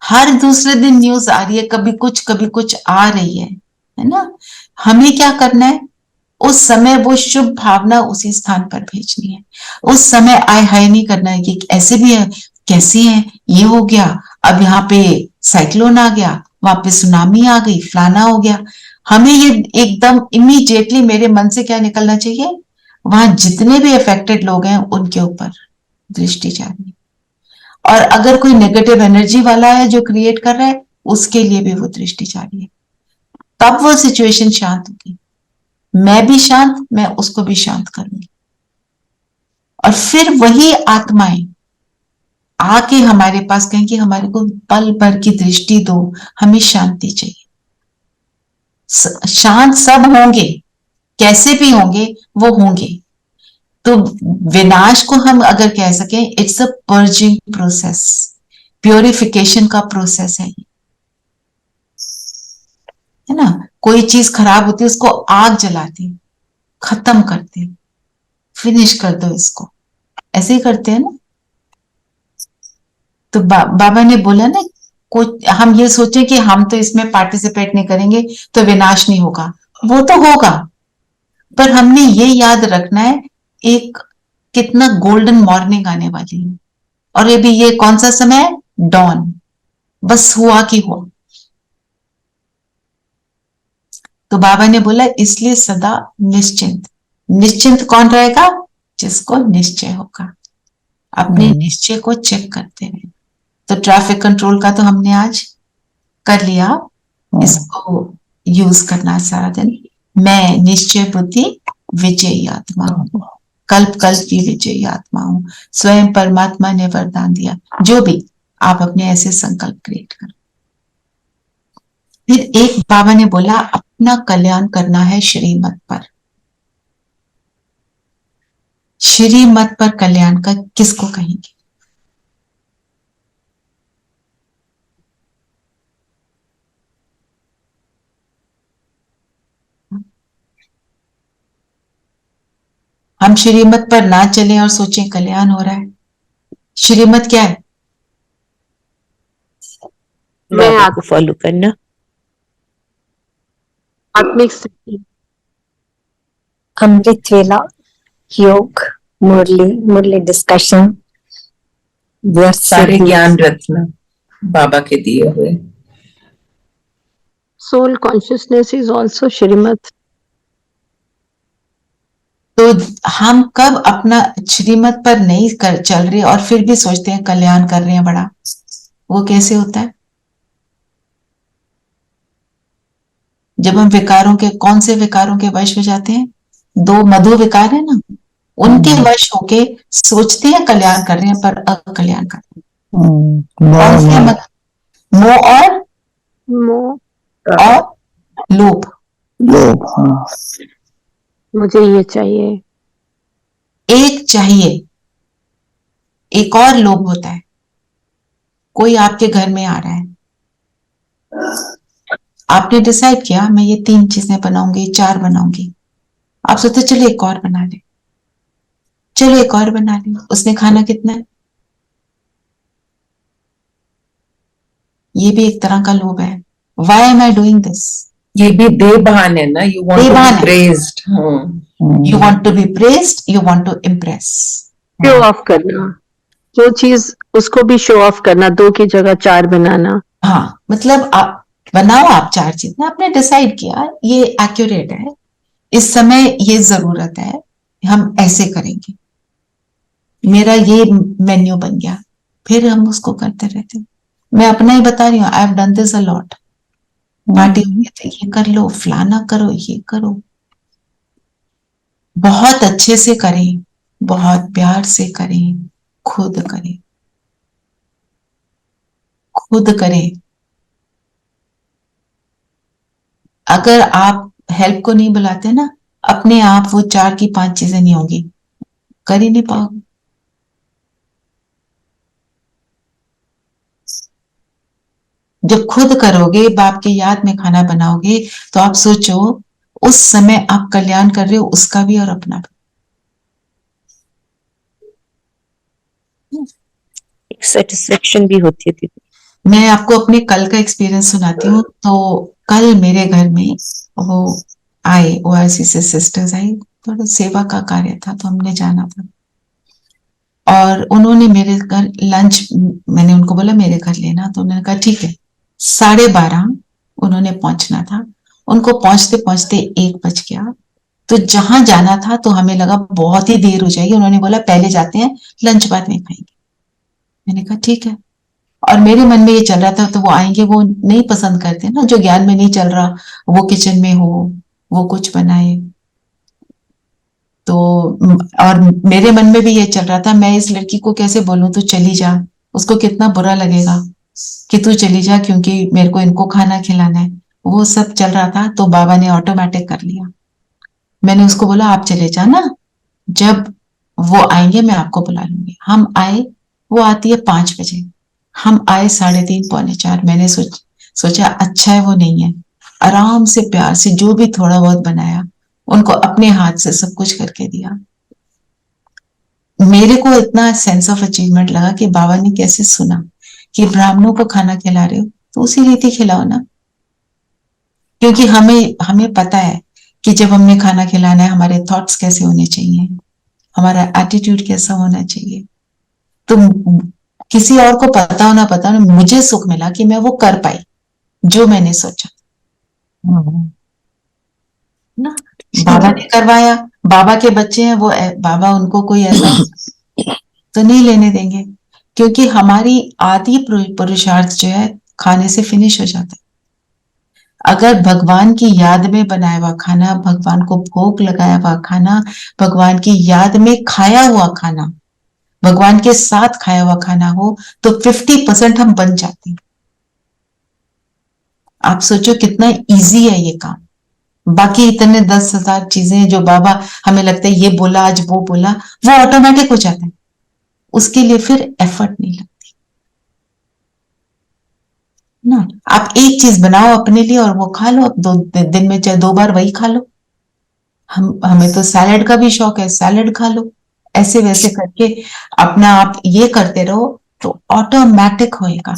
हर दूसरे दिन न्यूज आ रही है, कभी कुछ आ रही है ना। हमें क्या करना है, उस समय वो शुभ भावना उसी स्थान पर भेजनी है। उस समय आय हाय नहीं करना है कि ऐसे भी है, कैसी है, ये हो गया, अब यहाँ पे साइक्लोन आ गया, वहां पे सुनामी आ गई, फलाना हो गया। हमें ये एकदम इमीडिएटली मेरे मन से क्या निकलना चाहिए, वहां जितने भी अफेक्टेड लोग हैं उनके ऊपर दृष्टि जानी, और अगर कोई नेगेटिव एनर्जी वाला है जो क्रिएट कर रहा है, उसके लिए भी वो दृष्टि जानी है। तब वो सिचुएशन शांत होगी, मैं भी शांत, मैं उसको भी शांत करूंगी, और फिर वही आत्माएं आके हमारे पास कहेंगे हमारे को पल भर की दृष्टि दो, हमें शांति चाहिए। शांत सब होंगे, कैसे भी होंगे वो होंगे। तो विनाश को हम अगर कह सकें, it's a purging process, purification का प्रोसेस है ना। कोई चीज खराब होती है उसको आग जलाती, खत्म करते, फिनिश कर दो इसको, ऐसे ही करते हैं ना। तो बाबा ने बोला ना, हम ये सोचे कि हम तो इसमें पार्टिसिपेट नहीं करेंगे तो विनाश नहीं होगा, वो तो होगा, पर हमने ये याद रखना है एक कितना गोल्डन मॉर्निंग आने वाली है, और ये भी ये कौन सा समय है, डॉन, बस हुआ कि हुआ। तो बाबा ने बोला इसलिए सदा निश्चिंत। निश्चिंत कौन रहेगा, जिसको निश्चय होगा, अपने निश्चय को चेक करते रहे। तो ट्रैफिक कंट्रोल का तो हमने आज कर लिया, इसको यूज करना सारा दिन। मैं निश्चय बुद्धि विजयी आत्मा हूं, कल्प कल्प की विजयी आत्मा हूं, स्वयं परमात्मा ने वरदान दिया। जो भी आप अपने ऐसे संकल्प क्रिएट करो। फिर एक बाबा ने बोला अपना कल्याण करना है श्रीमत पर। श्रीमत पर कल्याण का किसको कहेंगे? हम श्रीमत पर ना चलें और सोचें कल्याण हो रहा है। श्रीमत क्या है? मैं आपको फॉलो करना, आत्मिक स्थिति, अमृत वेला, योग, मुरली डिस्कशन, सारे ज्ञान रत्न बाबा के दिए हुए। Soul consciousness is also shrimat. तो हम कब अपना श्रीमत पर नहीं चल रहे और फिर भी सोचते हैं कल्याण कर रहे हैं बड़ा, वो कैसे होता है? जब हम विकारों के, कौन से विकारों के वश हो जाते हैं? दो मधु विकार है ना, उनके वश होके सोचते हैं कल्याण कर रहे हैं पर अकल्याण कर रहे हैं। कौन से? मोह और लोभ। हाँ। मुझे ये चाहिए, एक चाहिए, एक और लोभ होता है। कोई आपके घर में आ रहा है, आपने डिसाइड किया मैं ये 3 चीजें बनाऊंगी, 4 बनाऊंगी, आप सोचते चलो एक और बना ले, चलो एक और बना ले। उसने खाना कितना है? ये भी एक तरह का लोभ है। Why am I doing this? ये भी बेबहान है ना, you want to be praised, you want to be praised, you want to impress, show off करना, जो चीज उसको भी शो ऑफ करना, 2 की जगह 4 बनाना। हाँ, मतलब आप बनाओ, आप 4 चीजें आपने डिसाइड किया, ये एक्यूरेट है, इस समय ये जरूरत है, हम ऐसे करेंगे, मेरा ये मेन्यू बन गया, फिर हम उसको करते रहते हैं। मैं अपना ही बता रही हूँ, I have done this a lot. Party हुई तो ये कर लो, फलाना करो, ये करो, बहुत अच्छे से करें, बहुत प्यार से करें, खुद करें, खुद करें। अगर आप हेल्प को नहीं बुलाते ना, अपने आप वो 4 की 5 चीजें नहीं होंगी, कर ही नहीं पाओगे। जब खुद करोगे, बाप की याद में खाना बनाओगे, तो आप सोचो उस समय आप कल्याण कर रहे हो, उसका भी और अपना भी। एक सेटिस्फेक्शन भी होती है दीदी। मैं आपको अपने कल का एक्सपीरियंस सुनाती हूँ। तो कल मेरे घर में वो आए, ओआईसी से सिस्टर्स आई, थोड़ा सेवा का कार्य था तो हमने जाना था। और उन्होंने मेरे घर लंच, मैंने उनको बोला मेरे घर लेना, तो उन्होंने कहा ठीक है। 12:30 उन्होंने पहुंचना था। उनको पहुंचते पहुंचते 1 बज गया। तो जहां जाना था तो हमें लगा बहुत ही देर हो जाएगी। उन्होंने बोला पहले जाते हैं, लंच बाद में खाएंगे। मैंने कहा ठीक है। और मेरे मन में ये चल रहा था, तो वो आएंगे, वो नहीं पसंद करते ना जो ज्ञान में नहीं चल रहा, वो किचन में हो, वो कुछ बनाए। तो और मेरे मन में भी ये चल रहा था, मैं इस लड़की को कैसे बोलूं तू चली जा, उसको कितना बुरा लगेगा कि तू चली जा, क्योंकि मेरे को इनको खाना खिलाना है। वो सब चल रहा था। तो बाबा ने ऑटोमेटिक कर लिया। मैंने उसको बोला आप चले जाना, जब वो आएंगे मैं आपको बुला लूंगी। हम आए, वो आती है 5 बजे, हम आए 3:30 पौने 4। मैंने सोचा अच्छा है वो नहीं है। आराम से प्यार से जो भी थोड़ा बहुत बनाया, उनको अपने हाथ से सब कुछ करके दिया। मेरे को इतना सेंस ऑफ अचीवमेंट लगा कि बाबा ने कैसे सुना कि ब्राह्मणों को खाना खिला रहे हो तो उसी रीति खिलाओ ना। क्योंकि हमें पता है कि जब हमने खाना खिलाना है, हमारे थॉट्स कैसे होने चाहिए, हमारा एटीट्यूड कैसा होना चाहिए। तो किसी और को पता हो ना पता हो, मुझे सुख मिला कि मैं वो कर पाई जो मैंने सोचा ना। बाबा ने करवाया। बाबा के बच्चे हैं वो, बाबा उनको कोई ऐसा तो नहीं लेने देंगे, क्योंकि हमारी आदि पुरुषार्थ जो है खाने से फिनिश हो जाता है। अगर भगवान की याद में बनाया हुआ खाना, भगवान को भोग लगाया हुआ खाना, भगवान की याद में खाया हुआ खाना, भगवान के साथ खाया हुआ खाना हो, तो 50% हम बन जाते हैं। आप सोचो कितना इजी है ये काम। बाकी इतने 10,000 चीजें जो बाबा हमें लगता है ये बोला आज वो बोला, वो ऑटोमेटिक हो जाता है। उसके लिए फिर एफर्ट नहीं लगती ना। आप एक चीज बनाओ अपने लिए और वो खा लो। अब 2 दिन में चाहे 2 बार वही खा लो। हमें तो सैलेड का भी शौक है, सैलेड खा लो। ऐसे वैसे करके अपना आप ये करते रहो तो ऑटोमेटिक होएगा,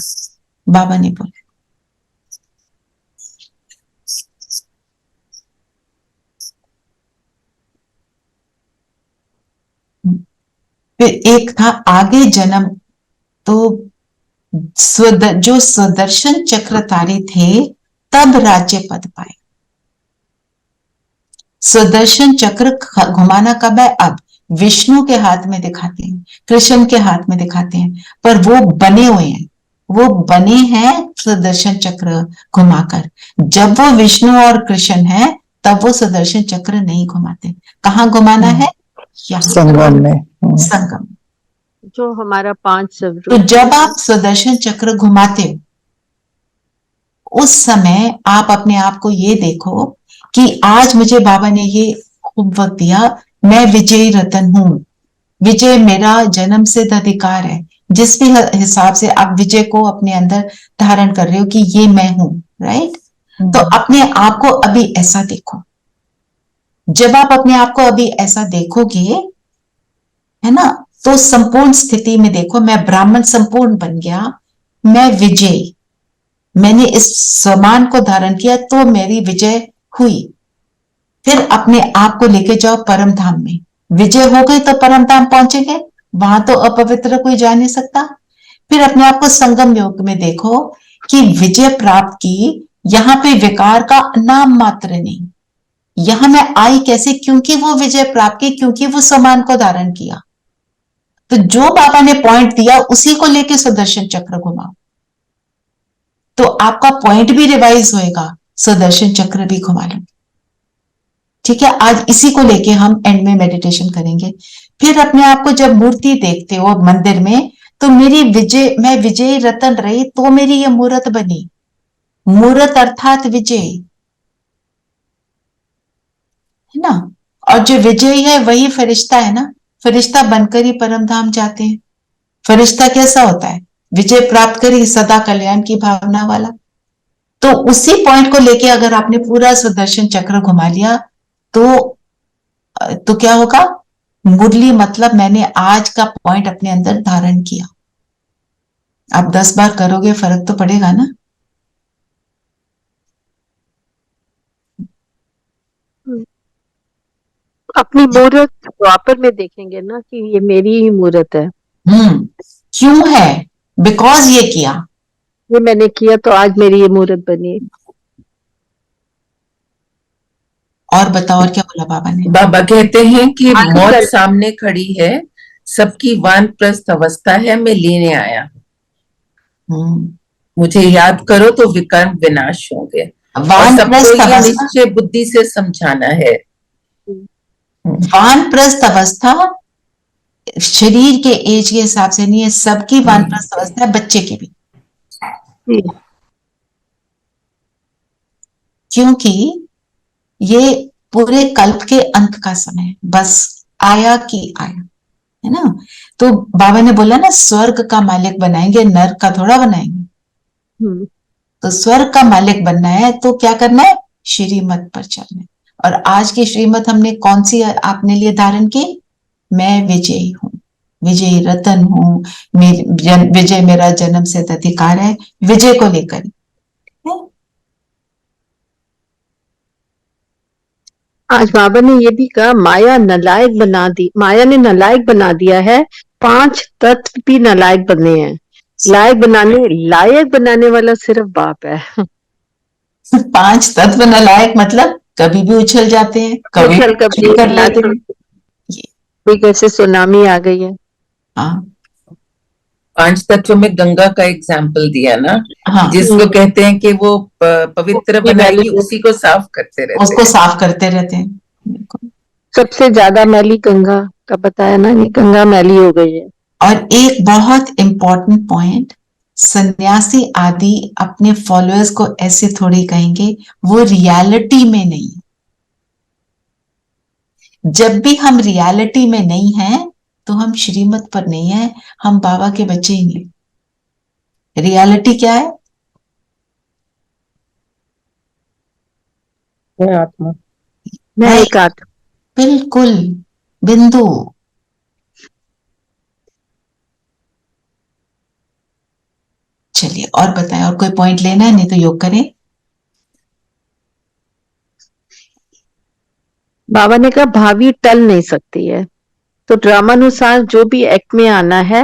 बाबा ने बोला। फिर एक था आगे जन्म। तो जो सुदर्शन चक्रधारी थे तब राज्य पद पाए। सुदर्शन चक्र घुमाना कब है? अब विष्णु के हाथ में दिखाते हैं, कृष्ण के हाथ में दिखाते हैं, पर वो बने हुए हैं, वो बने हैं सुदर्शन चक्र घुमाकर। जब वो विष्णु और कृष्ण है तब वो सुदर्शन चक्र नहीं घुमाते। कहाँ घुमाना है? यहाँ संगम में। संगम। जो हमारा 5 तो जब आप सुदर्शन चक्र घुमाते हो, उस समय आप अपने आप को ये देखो कि आज मुझे बाबा ने ये खूब वक्त दिया, मैं विजयी रतन हूं। विजय मेरा जन्म सिद्ध अधिकार है। जिस भी हिसाब से आप विजय को अपने अंदर धारण कर रहे हो कि ये मैं हूं, राइट? तो अपने आप को अभी ऐसा देखो। जब आप अपने आप को अभी ऐसा देखोगे, है ना, तो संपूर्ण स्थिति में देखो, मैं ब्राह्मण संपूर्ण बन गया, मैं विजय, मैंने इस सम्मान को धारण किया तो मेरी विजय हुई। फिर अपने आप को लेके जाओ परम धाम में। विजय हो गई तो परम धाम पहुंचेंगे, वहां तो अपवित्र कोई जा नहीं सकता। फिर अपने आप को संगम योग में देखो कि विजय प्राप्त की, यहां पे विकार का नाम मात्र नहीं। यहां मैं आई कैसे? क्योंकि वो विजय प्राप्त की, क्योंकि वो सम्मान को धारण किया। तो जो बाबा ने पॉइंट दिया उसी को लेके सुदर्शन चक्र घुमाओ, तो आपका पॉइंट भी रिवाइज होएगा, सुदर्शन चक्र भी घुमा लेंगे। ठीक है, आज इसी को लेके हम एंड में मेडिटेशन करेंगे। फिर अपने आप को जब मूर्ति देखते हो मंदिर में, तो तो मेरी विजय, मैं विजयी रतन रही तो मेरी ये मूर्त बनी। मूर्त अर्थात विजय, है ना। और जो विजयी है वही फरिश्ता है ना। फरिश्ता बनकर ही परम धाम जाते हैं। फरिश्ता कैसा होता है? विजय प्राप्त करी, सदा कल्याण की भावना वाला। तो उसी पॉइंट को लेके अगर आपने पूरा सुदर्शन चक्र घुमा लिया तो क्या होगा? मुरली मतलब मैंने आज का पॉइंट अपने अंदर धारण किया। आप 10 बार करोगे, फर्क तो पड़ेगा ना। अपनी मूर्त द्वापर में देखेंगे ना कि ये मेरी ही मूर्त है, क्यों है? बिकॉज ये किया, ये मैंने किया तो आज मेरी ये मूर्त बनी। और बताओ, और क्या बोला बाबा ने? बाबा कहते हैं कि मौत आजकल सामने खड़ी है, सबकी वानप्रस्थ अवस्था है, मैं लेने आया। मुझे याद करो तो विकर्म विनाश होंगे। और सबको वानप्रस्थ ये अवस्था, निश्चय बुद्धि से समझाना है। वानप्रस्थ अवस्था शरीर के एज के हिसाब से नहीं है, सबकी वानप्रस्थ अवस्था है, बच्चे की भी। क्योंकि ये पूरे कल्प के अंत का समय है, बस आया कि आया, है ना। तो बाबा ने बोला ना, स्वर्ग का मालिक बनाएंगे, नर्क का थोड़ा बनाएंगे। तो स्वर्ग का मालिक बनना है तो क्या करना है? श्रीमत पर चलना है। और आज की श्रीमत हमने कौन सी आपने लिए धारण की? मैं विजयी हूं, विजयी रतन हूं, विजय मेरा जन्म सिद्ध अधिकार है, विजय को लेकर। आज बाबा ने ये भी कहा, माया नालायक बना दी, माया ने नालायक बना दिया है। 5 तत्व भी नालायक बने हैं। लायक बनाने वाला सिर्फ बाप है। 5 तत्व नालायक मतलब कभी भी उछल जाते हैं, कभी भी कर लेते हैं। कोई कैसे सुनामी आ गई है। हाँ, 5 तत्व में गंगा का एग्जाम्पल दिया ना। हाँ, जिसको कहते हैं कि वो पवित्र बनाएगी, उसी को साफ करते रहते उसको साफ करते रहते हैं। सबसे ज्यादा मैली गंगा का बताया ना, कि गंगा मैली हो गई है। और एक बहुत इंपॉर्टेंट पॉइंट, सन्यासी आदि अपने फॉलोअर्स को ऐसे थोड़ी कहेंगे, वो रियलिटी में नहीं। जब भी हम रियलिटी में नहीं हैं तो हम श्रीमत पर नहीं है, हम बाबा के बच्चे ही नहीं। रियलिटी क्या है? मैं आत्मा, मैं एक आत्मा। बिल्कुल, बिंदु। चलिए और बताएं, और कोई पॉइंट लेना है? नहीं तो योग करें। बाबा ने कहा भावी टल नहीं सकती है, तो ड्रामानुसार जो भी एक्ट में आना है,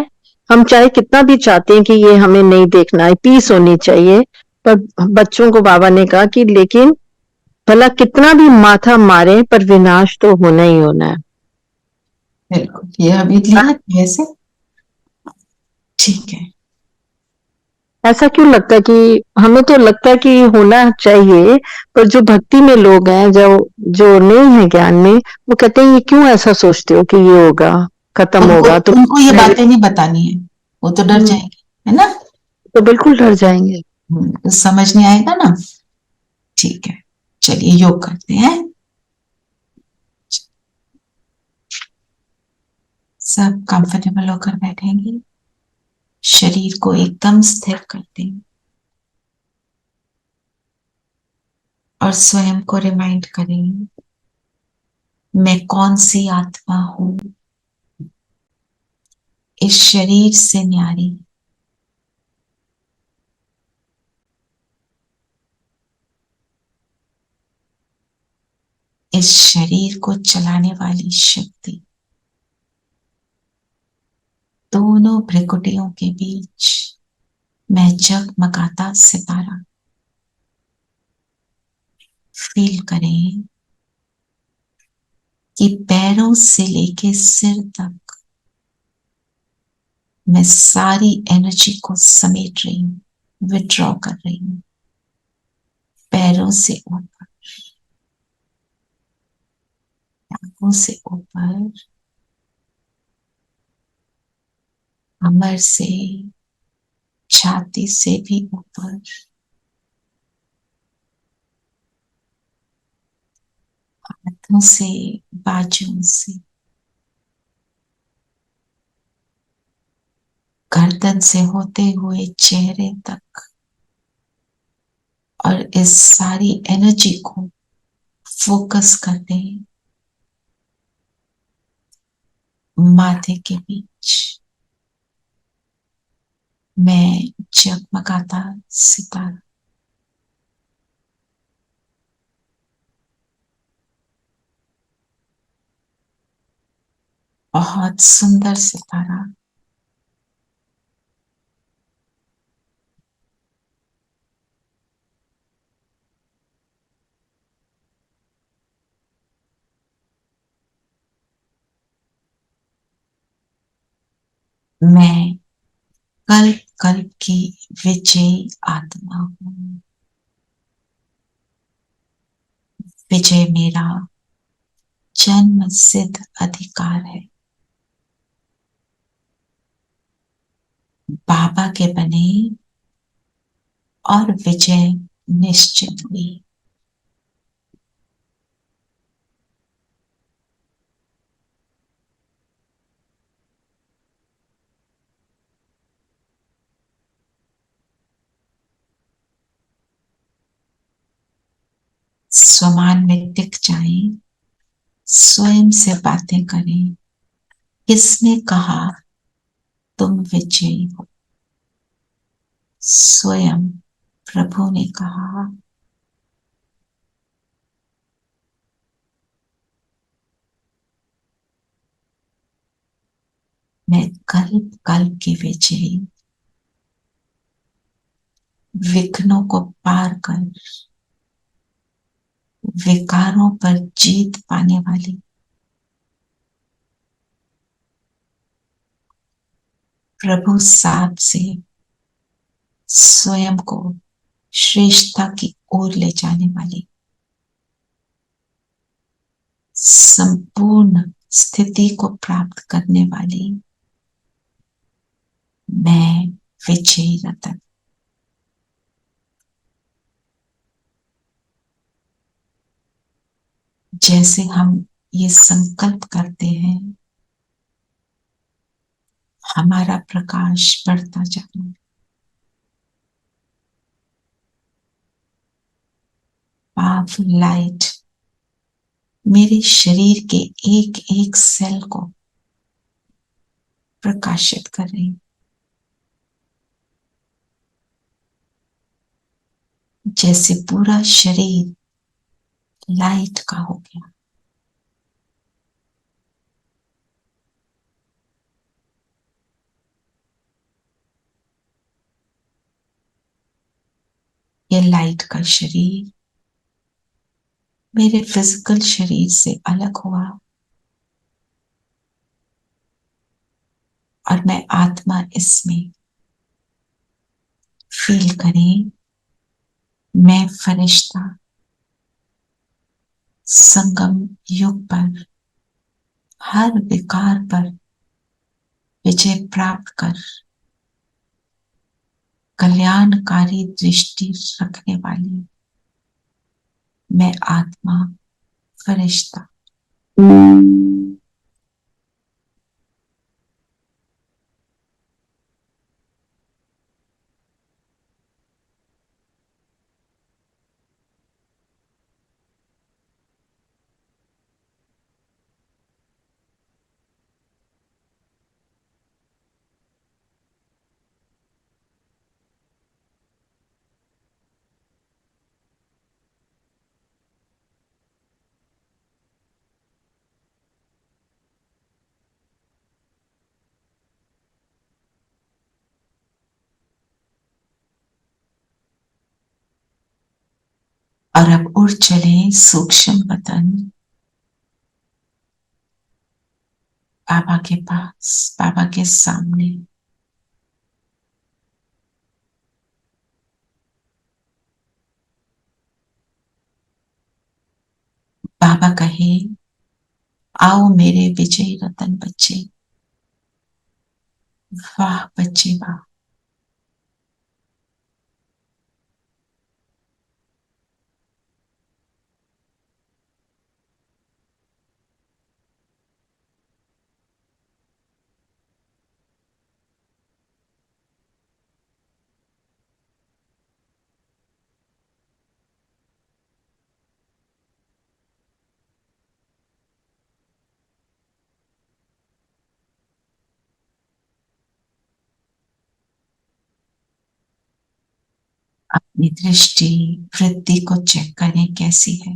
हम चाहे कितना भी चाहते हैं कि ये हमें नहीं देखना है, पीस होनी चाहिए, पर बच्चों को बाबा ने कहा कि लेकिन भला कितना भी माथा मारे पर विनाश तो होना ही होना है। बिल्कुल, ये अभी लिया कैसे? ठीक है। ऐसा क्यों लगता है कि हमें तो लगता है कि होना चाहिए, पर जो भक्ति में लोग हैं, जो जो नहीं है ज्ञान में, वो कहते हैं ये क्यों ऐसा सोचते हो कि ये होगा, खत्म होगा। तो उनको ये बातें नहीं बतानी है, वो तो डर जाएंगे, है ना। तो बिल्कुल डर जाएंगे। समझ नहीं आएगा ना। ठीक है, चलिए योग करते हैं। सब कंफर्टेबल होकर बैठेंगे, शरीर को एकदम स्थिर करते हैं और स्वयं को रिमाइंड करेंगे, मैं कौन सी आत्मा हूं, इस शरीर से न्यारी। इस शरीर को चलाने वाली शक्ति, दोनों भ्रिकुटियों के बीच मैं जगमगाता सितारा। फील करें कि पैरों से लेके सिर तक मैं सारी एनर्जी को समेट रही हूं, विड्रॉ कर रही हूं। पैरों से ऊपर, आंखों से ऊपर, कमर से, छाती से भी ऊपर, हाथों से, बाजुओं से, गर्दन से होते हुए चेहरे तक, और इस सारी एनर्जी को फोकस करते हैं माथे के बीच। मैं जगमगाता सितारा, बहुत सुंदर सितारा, मैं कल्प कल्प की विजयी आत्मा हूं। विजय मेरा जन्म सिद्ध अधिकार है। बाबा के बने और विजय निश्चित हुई। स्वमान में टिक जाएं, स्वयं से बातें करें। किसने कहा तुम विजयी हो? स्वयं प्रभु ने कहा। मैं कल्प कल्प की विजयी, विघ्नों को पार कर विकारों पर जीत पाने वाली, प्रभु साथ से स्वयं को श्रेष्ठता की ओर ले जाने वाली, संपूर्ण स्थिति को प्राप्त करने वाली मैं विजयी रतन। जैसे हम ये संकल्प करते हैं, हमारा प्रकाश बढ़ता जाना है। पावरफुल लाइट मेरे शरीर के एक एक सेल को प्रकाशित कर रही है। जैसे पूरा शरीर लाइट का हो गया। ये लाइट का शरीर मेरे फिजिकल शरीर से अलग हुआ और मैं आत्मा इसमें फील करें। मैं फरिश्ता संगम युग पर हर विकार पर विजय प्राप्त कर कल्याणकारी दृष्टि रखने वाली मैं आत्मा फरिश्ता। और अब उड़ चले सूक्ष्म वतन बाबा के पास, बाबा के सामने। बाबा कहे, आओ मेरे विजयी रतन बच्चे, वाह बच्चे वाह। अपनी दृष्टि वृत्ति को चेक करें कैसी है।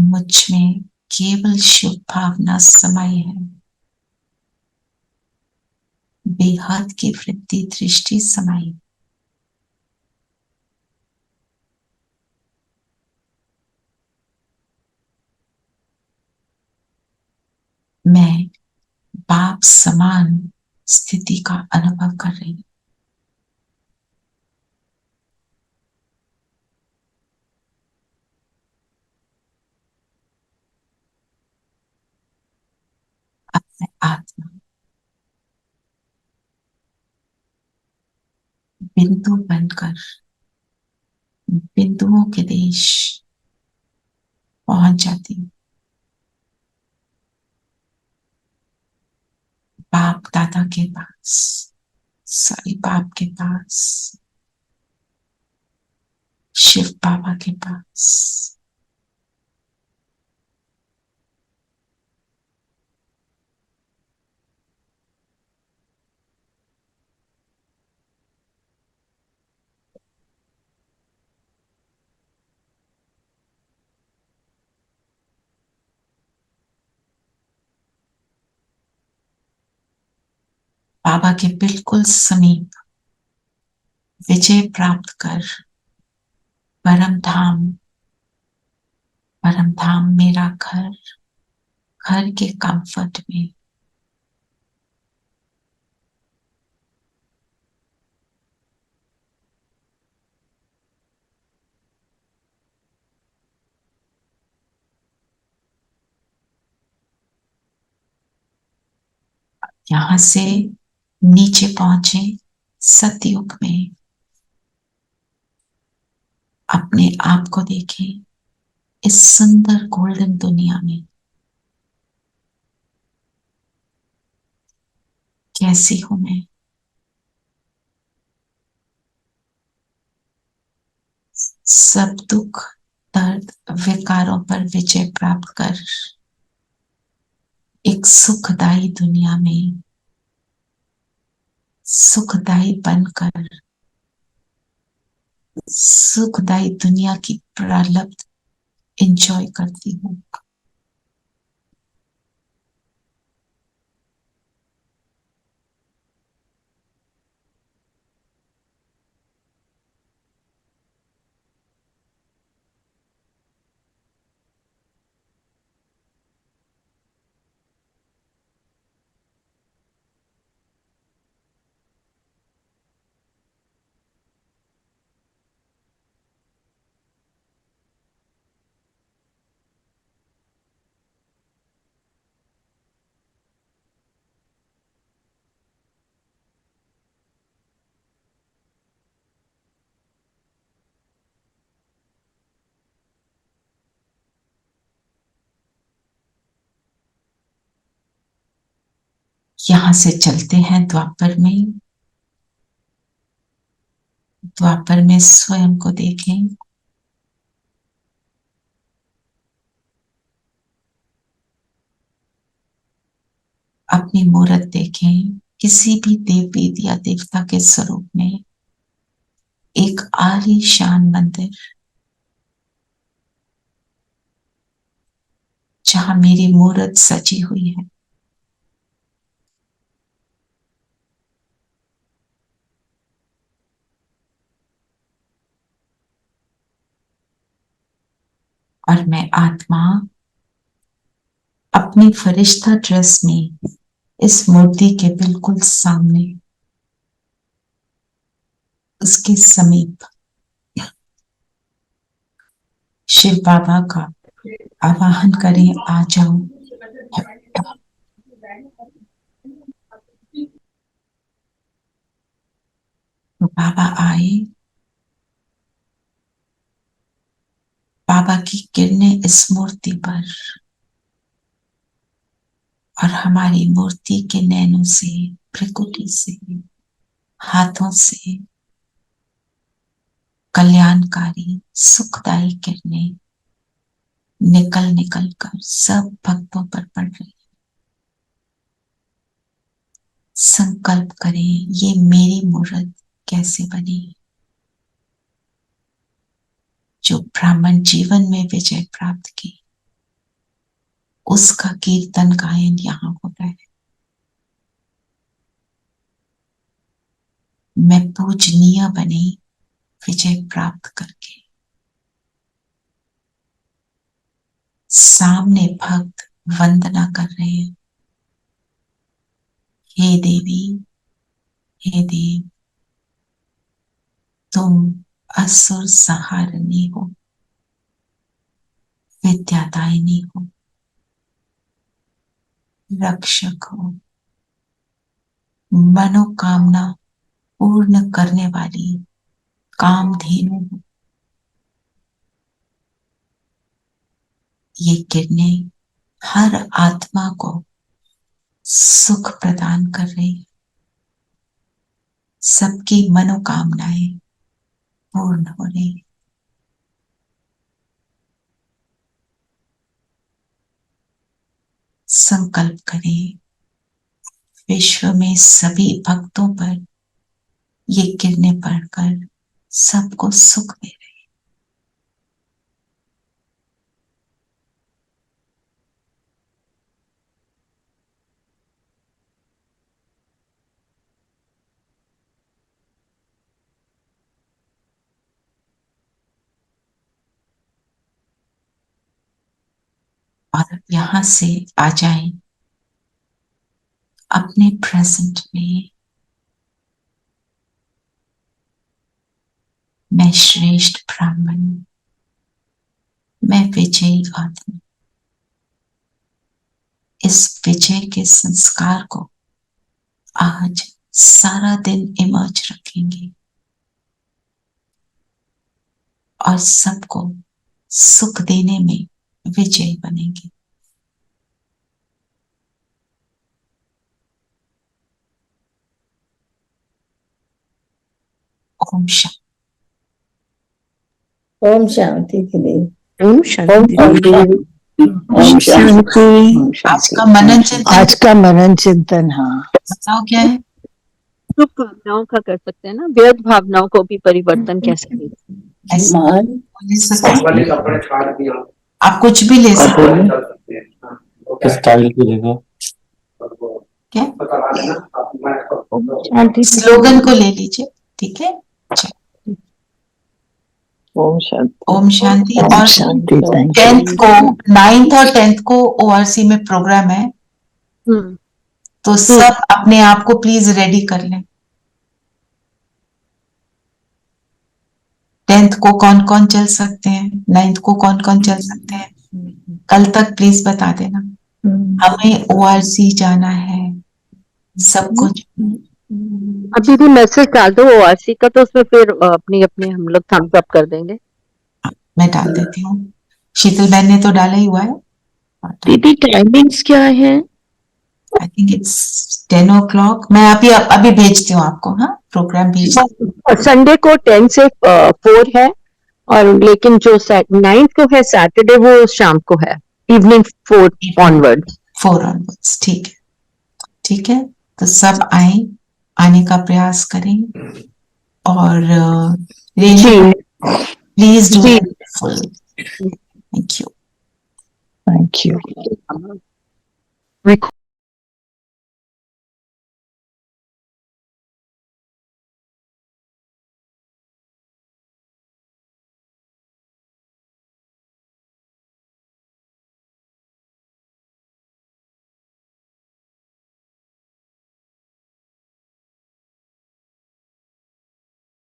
मुझ में केवल शुभ भावना समाई है। बेहद की वृत्ति दृष्टि समाई। मैं बाप समान स्थिति का अनुभव कर रही हूं। अपने आत्मा बिंदु बनकर बिंदुओं के देश पहुंच जाती हूँ। बाप दादा के पास, साईं बाप के पास, शिव बाबा के पास। बाबा के बिल्कुल समीप विजय प्राप्त कर परम धाम मेरा घर, घर के कंफर्ट में यहां से नीचे पहुंचे सतयुग में। अपने आप को देखें इस सुंदर गोल्डन दुनिया में। कैसी हूं मैं? सब दुख दर्द विकारों पर विजय प्राप्त कर एक सुखदायी दुनिया में सुखदायी बनकर सुखदायी दुनिया की प्रारब्ध एंजॉय करती हूँ। यहां से चलते हैं द्वापर में। द्वापर में स्वयं को देखें। अपनी मूर्त देखें। किसी भी देवी या देवता के स्वरूप में एक आलीशान मंदिर जहां मेरी मूर्त सजी हुई है। और मैं आत्मा अपनी फरिश्ता ड्रेस में इस मूर्ति के बिल्कुल सामने उसके समीप शिव बाबा का आवाहन करें, आ जाओ। बाबा आए, बाबा की किरणें इस मूर्ति पर और हमारी मूर्ति के नैनों से, प्रकृति से, हाथों से कल्याणकारी सुखदायी किरणें निकल निकल कर सब भक्तों पर पड़ रही। संकल्प करें, ये मेरी मूर्त कैसे बनी, जो ब्राह्मण जीवन में विजय प्राप्त की, उसका कीर्तन गायन यहाँ हो रहा है। मैं पूजनीय बनी विजय प्राप्त करके। सामने भक्त वंदना कर रहे हैं, हे देवी, हे देव, तुम असुर संहारिणी हो, विद्यादायिनी हो, रक्षक हो, मनोकामना पूर्ण करने वाली कामधेनु हो। ये किरणें हर आत्मा को सुख प्रदान कर रही है, सबकी मनोकामनाएं पूर्ण हो रही है। संकल्प करें, विश्व में सभी भक्तों पर ये किरणें पड़कर सबको सुख दे रही। और यहां से आ जाएं अपने प्रेजेंट में। मैं श्रेष्ठ ब्राह्मण, मैं विजयी आत्मा। इस विजय के संस्कार को आज सारा दिन इमर्ज रखेंगे और सबको सुख देने में विजयी बनेंगे। ओम शांति। ओम शांति के लिए। ओम शांति। ओम शांति। आज का मनन चिंतन, आज का मनन चिंतन, हाँ बताओ क्या है? शुभ भावनाओं का कर सकते हैं ना, व्यर्थ भावनाओं को भी परिवर्तन कैसे करें? आप कुछ भी ले सकते हैं। स्टाइल की जगह क्या स्लोगन को ले लीजिए, ठीक है? ओम शांति। ओम शांति। ओम और शांति। 10th को, 9th और 10th को ORC में प्रोग्राम है, तो सब अपने आप को प्लीज रेडी कर लें। 10th को कौन कौन चल सकते हैं, 9th को कौन कौन चल सकते हैं, कल तक प्लीज बता देना। हमें ORC जाना है, सब कुछ। अभी भी मैसेज डाल दो ORC का, तो उसमें फिर अपनी अपनी हम लोग थम्स अप कर देंगे। मैं डाल देती हूँ, शीतल बहन ने तो डाला ही हुआ है। दीदी टाइमिंग्स क्या है? I think it's 10 o'clock। मैं अभी भेजती हूँ आपको, हाँ प्रोग्राम भेज। संडे को 10 से 4 है, और लेकिन जो 9th को है सैटरडे, वो शाम को है, इवनिंग 4 onwards। ठीक है, ठीक है। तो सब आने का प्रयास करें और please do full. Thank you. Thank you.